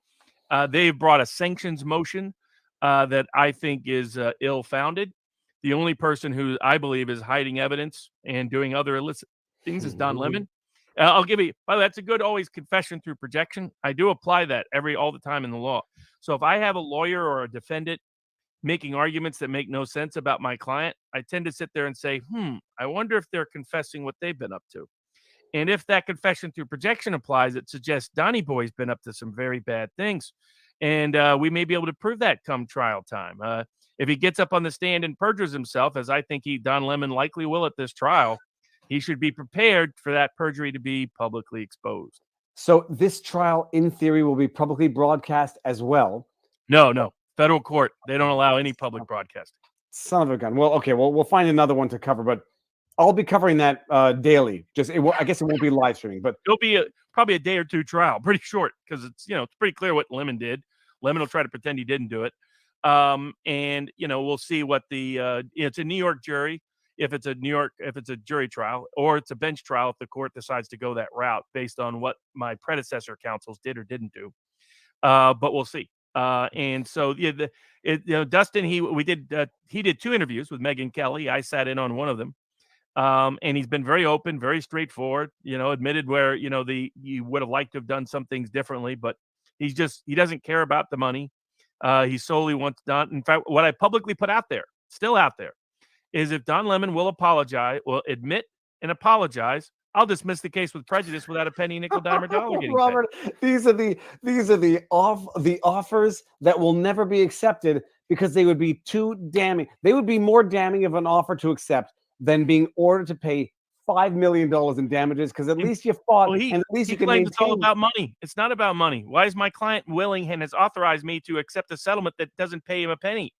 They've brought a sanctions motion that I think is ill-founded. The only person who I believe is hiding evidence and doing other illicit things is Don Lemon. I'll give you. By the way, that's a good always confession through projection. I do apply that all the time in the law. So if I have a lawyer or a defendant making arguments that make no sense about my client, I tend to sit there and say, I wonder if they're confessing what they've been up to. And if that confession through projection applies, it suggests Donnie Boy's been up to some very bad things. And we may be able to prove that come trial time. If he gets up on the stand and perjures himself, as I think Don Lemon likely will at this trial, he should be prepared for that perjury to be publicly exposed. So this trial, in theory, will be publicly broadcast as well. No. Federal court, they don't allow any public broadcasting. Son of a gun. Well, okay, well, we'll find another one to cover, but I'll be covering that daily. I guess it won't be live streaming, but it'll be probably a day or two trial, pretty short, because it's pretty clear what Lemon did. Lemon will try to pretend he didn't do it, and we'll see what the it's a New York jury. If it's a jury trial, or it's a bench trial if the court decides to go that route based on what my predecessor counsels did or didn't do. But we'll see. And so Dustin, he did 2 interviews with Megyn Kelly. I sat in on one of them. And he's been very open, very straightforward, admitted where, you would have liked to have done some things differently, but he doesn't care about the money. He solely wants Don. In fact, what I publicly put out there, still out there, is if Don Lemon will admit and apologize, I'll dismiss the case with prejudice without a penny, nickel, dime, or dollar getting Robert, paid. these are the offers that will never be accepted because they would be too damning. They would be more damning of an offer to accept than being ordered to pay $5 million in damages, because at least you fought, and at least you can maintain. It's all about money. It's not about money. Why is my client willing and has authorized me to accept a settlement that doesn't pay him a penny?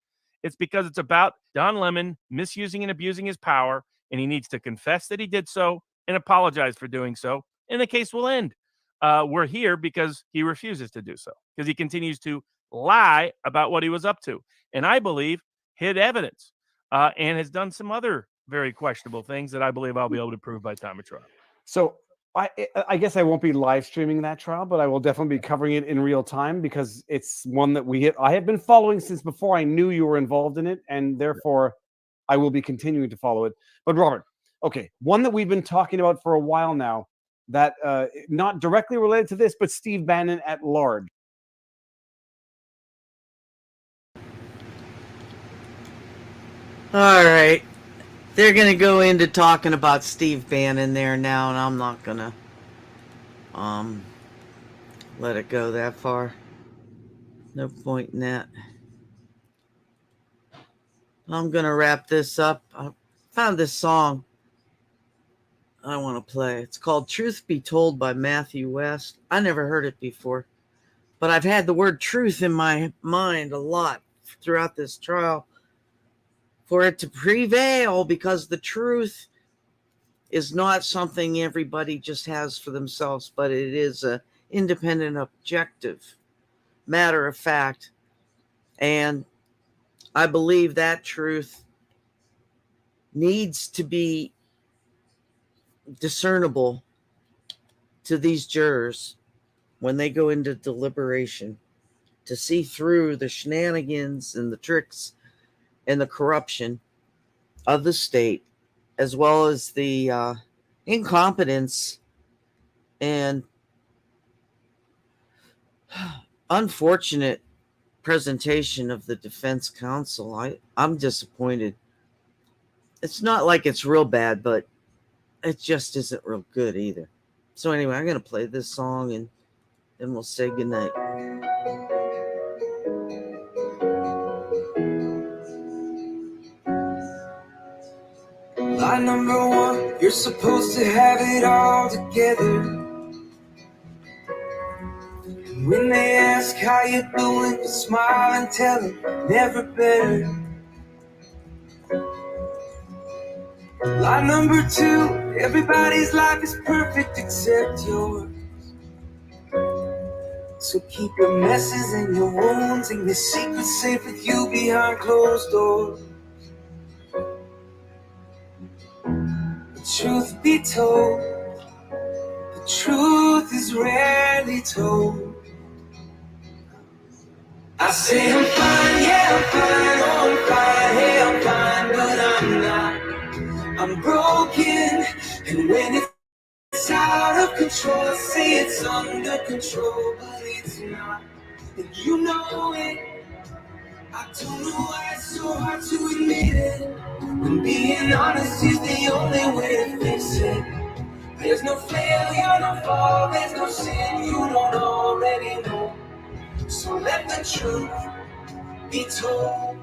It's because it's about Don Lemon misusing and abusing his power, and he needs to confess that he did so and apologize for doing so, and the case will end. We're here because he refuses to do so, because he continues to lie about what he was up to, and I believe hid evidence, and has done some other very questionable things that I believe I'll be able to prove by time of trial. So I guess I won't be live streaming that trial, but I will definitely be covering it in real time, because it's one that I have been following since before I knew you were involved in it, and therefore I will be continuing to follow it. But Robert, okay, one that we've been talking about for a while now, that not directly related to this, but Steve Bannon at large. All right. They're going to go into talking about Steve Bannon there now, and I'm not going to let it go that far. No point in that. I'm going to wrap this up. I found this song I want to play. It's called Truth Be Told by Matthew West. I never heard it before, but I've had the word truth in my mind a lot throughout this trial, for it to prevail, because the truth is not something everybody just has for themselves, but it is an independent, objective matter of fact. And I believe that truth needs to be discernible to these jurors when they go into deliberation, to see through the shenanigans and the tricks and the corruption of the state, as well as the incompetence and unfortunate presentation of the defense counsel. I'm disappointed. It's not like it's real bad, but it just isn't real good either. So anyway, I'm going to play this song, and then we'll say goodnight. Line number 1, you're supposed to have it all together. And when they ask how you doing, you smile and tell them never better. Line number 2, everybody's life is perfect except yours. So keep your messes and your wounds and your secrets safe with you behind closed doors. Truth be told, the truth is rarely told. I say I'm fine, yeah I'm fine, oh I'm fine, hey I'm fine, but I'm not. I'm broken, and when it's out of of control. I say it's under control, but it's not. And you know it. I don't know why it's so hard to admit it. When being honest is the only way to fix it. There's no failure, no fall, there's no sin you don't already know. So let the truth be told.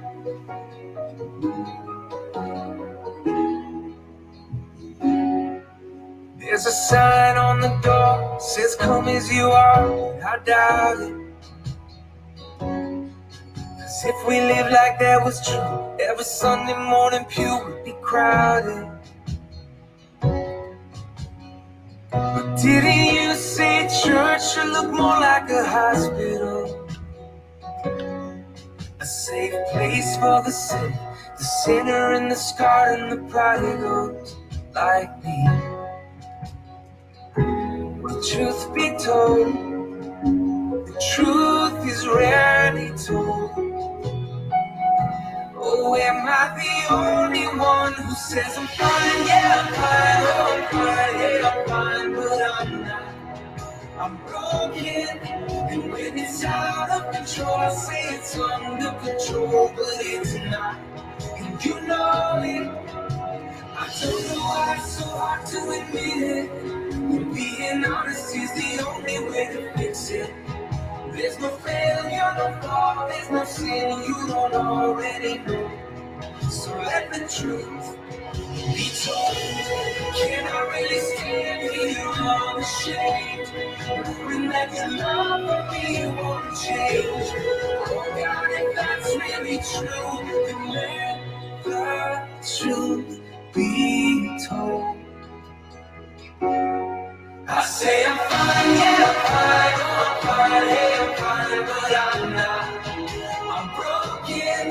There's a sign on the door, says come as you are. I doubt it. 'Cause if we live like that was true, every Sunday morning pew would be crowded. But didn't you say church should look more like a hospital? A safe place for the sick, the sinner and the scarred and the prodigals like me. The truth be told, the truth is rarely told. Oh, am I the only one who says I'm fine? Yeah, I'm fine. Oh, I'm fine. Yeah, I'm fine, but I'm not. I'm broken, and when it's out of control, I say it's under control, but it's not. And you know it. I don't know why it's so hard to admit it. When being honest is the only way to fix it. There's no failure, no flaw, there's no sin you don't already know. So let the truth be told. Can I really stand here unashamed, knowing that your love for me won't change? Oh God, if that's really true, then let the truth be told. I say I'm fine, yeah, I'm fine, oh, I'm fine, hey, I'm fine, but I'm not. I'm broken,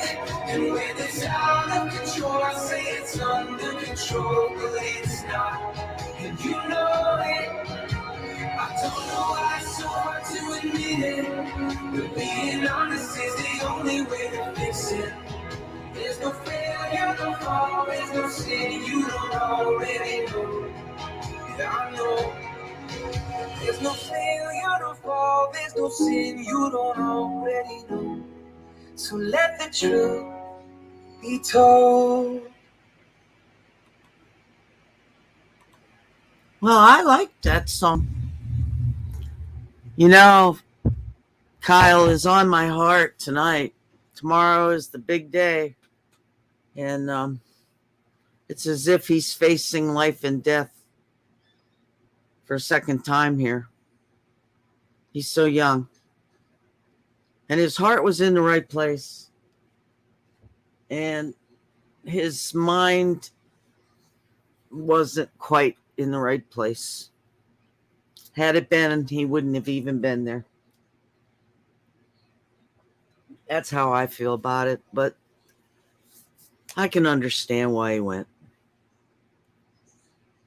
and when it's out of control, I say it's under control, but it's not. And you know it. I don't know why it's so hard to admit it, but being honest is the only way to fix it. There's no failure, no fall, there's no sin you don't already know. Yeah, I know. There's no failure, no fall, there's no sin you don't already know. So let the truth be told. Well, I like that song. You know, Kyle is on my heart tonight. Tomorrow is the big day. And it's as if he's facing life and death for a second time here. He's so young. And his heart was in the right place. And his mind wasn't quite in the right place. Had it been, he wouldn't have even been there. That's how I feel about it. But I can understand why he went.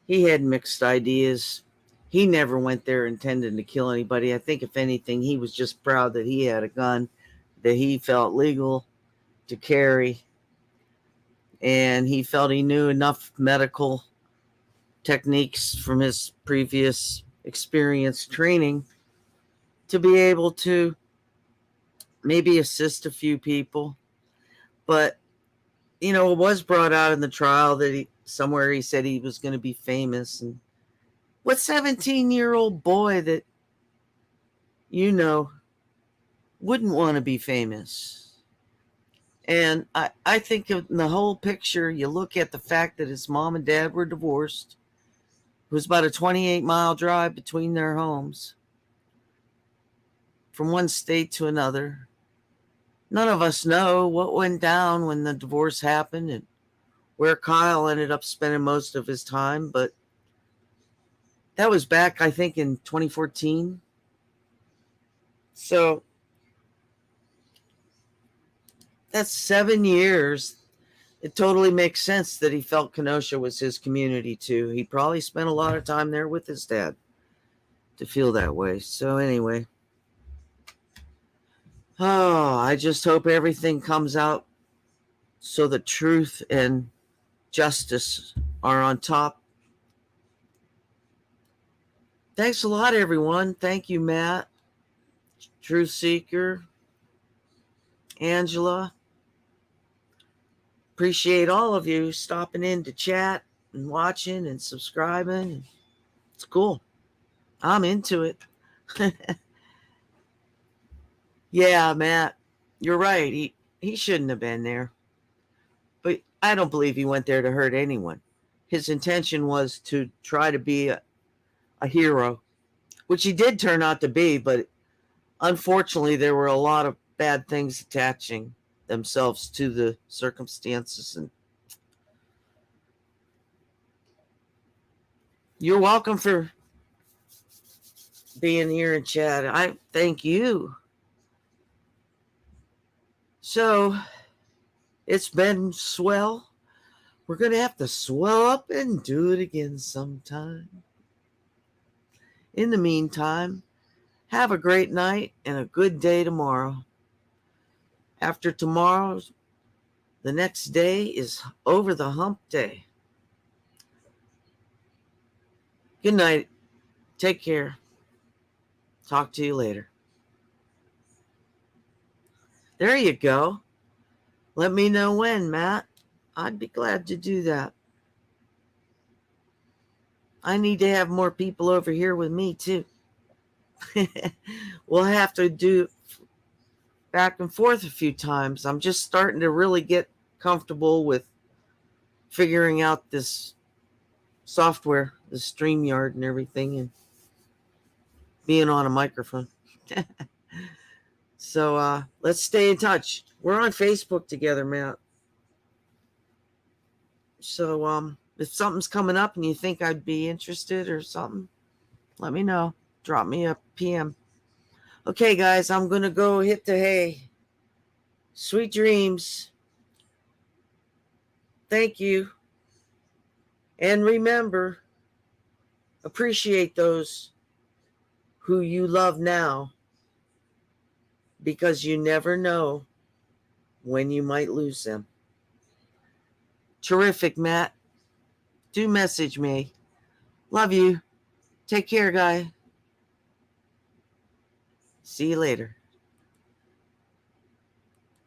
He had mixed ideas. He never went there intending to kill anybody. I think, if anything, he was just proud that he had a gun that he felt legal to carry. And he felt he knew enough medical techniques from his previous experience training to be able to maybe assist a few people. But, you know, it was brought out in the trial that he said he was going to be famous. And what 17-year-old boy that, you know, wouldn't want to be famous? And I think in the whole picture, you look at the fact that his mom and dad were divorced. It was about a 28-mile drive between their homes from one state to another. None of us know what went down when the divorce happened and where Kyle ended up spending most of his time, but that was back, I think, in 2014. So that's 7 years. It totally makes sense that he felt Kenosha was his community too. He probably spent a lot of time there with his dad to feel that way. So anyway, I just hope everything comes out so the truth and justice are on top. Thanks a lot, everyone. Thank you, Matt, Truth Seeker, Angela. Appreciate all of you stopping in to chat and watching and subscribing. It's cool. I'm into it. Yeah, Matt, you're right. He shouldn't have been there. But I don't believe he went there to hurt anyone. His intention was to try to be a hero, which he did turn out to be, but unfortunately, there were a lot of bad things attaching themselves to the circumstances. And you're welcome for being here in chat. I thank you. So it's been swell. We're going to have to swell up and do it again sometime. In the meantime, have a great night and a good day tomorrow. After tomorrow, the next day is over the hump day. Good night. Take care. Talk to you later. There you go. Let me know when, Matt. I'd be glad to do that. I need to have more people over here with me, too. We'll have to do back and forth a few times. I'm just starting to really get comfortable with figuring out this software, the StreamYard and everything, and being on a microphone. So let's stay in touch. We're on Facebook together, Matt. So if something's coming up and you think I'd be interested or something, let me know. Drop me a PM. Okay, guys, I'm going to go hit the hay. Sweet dreams. Thank you. And remember, appreciate those who you love now, because you never know when you might lose them. Terrific, Matt. Do message me. Love you. Take care, guy. See you later.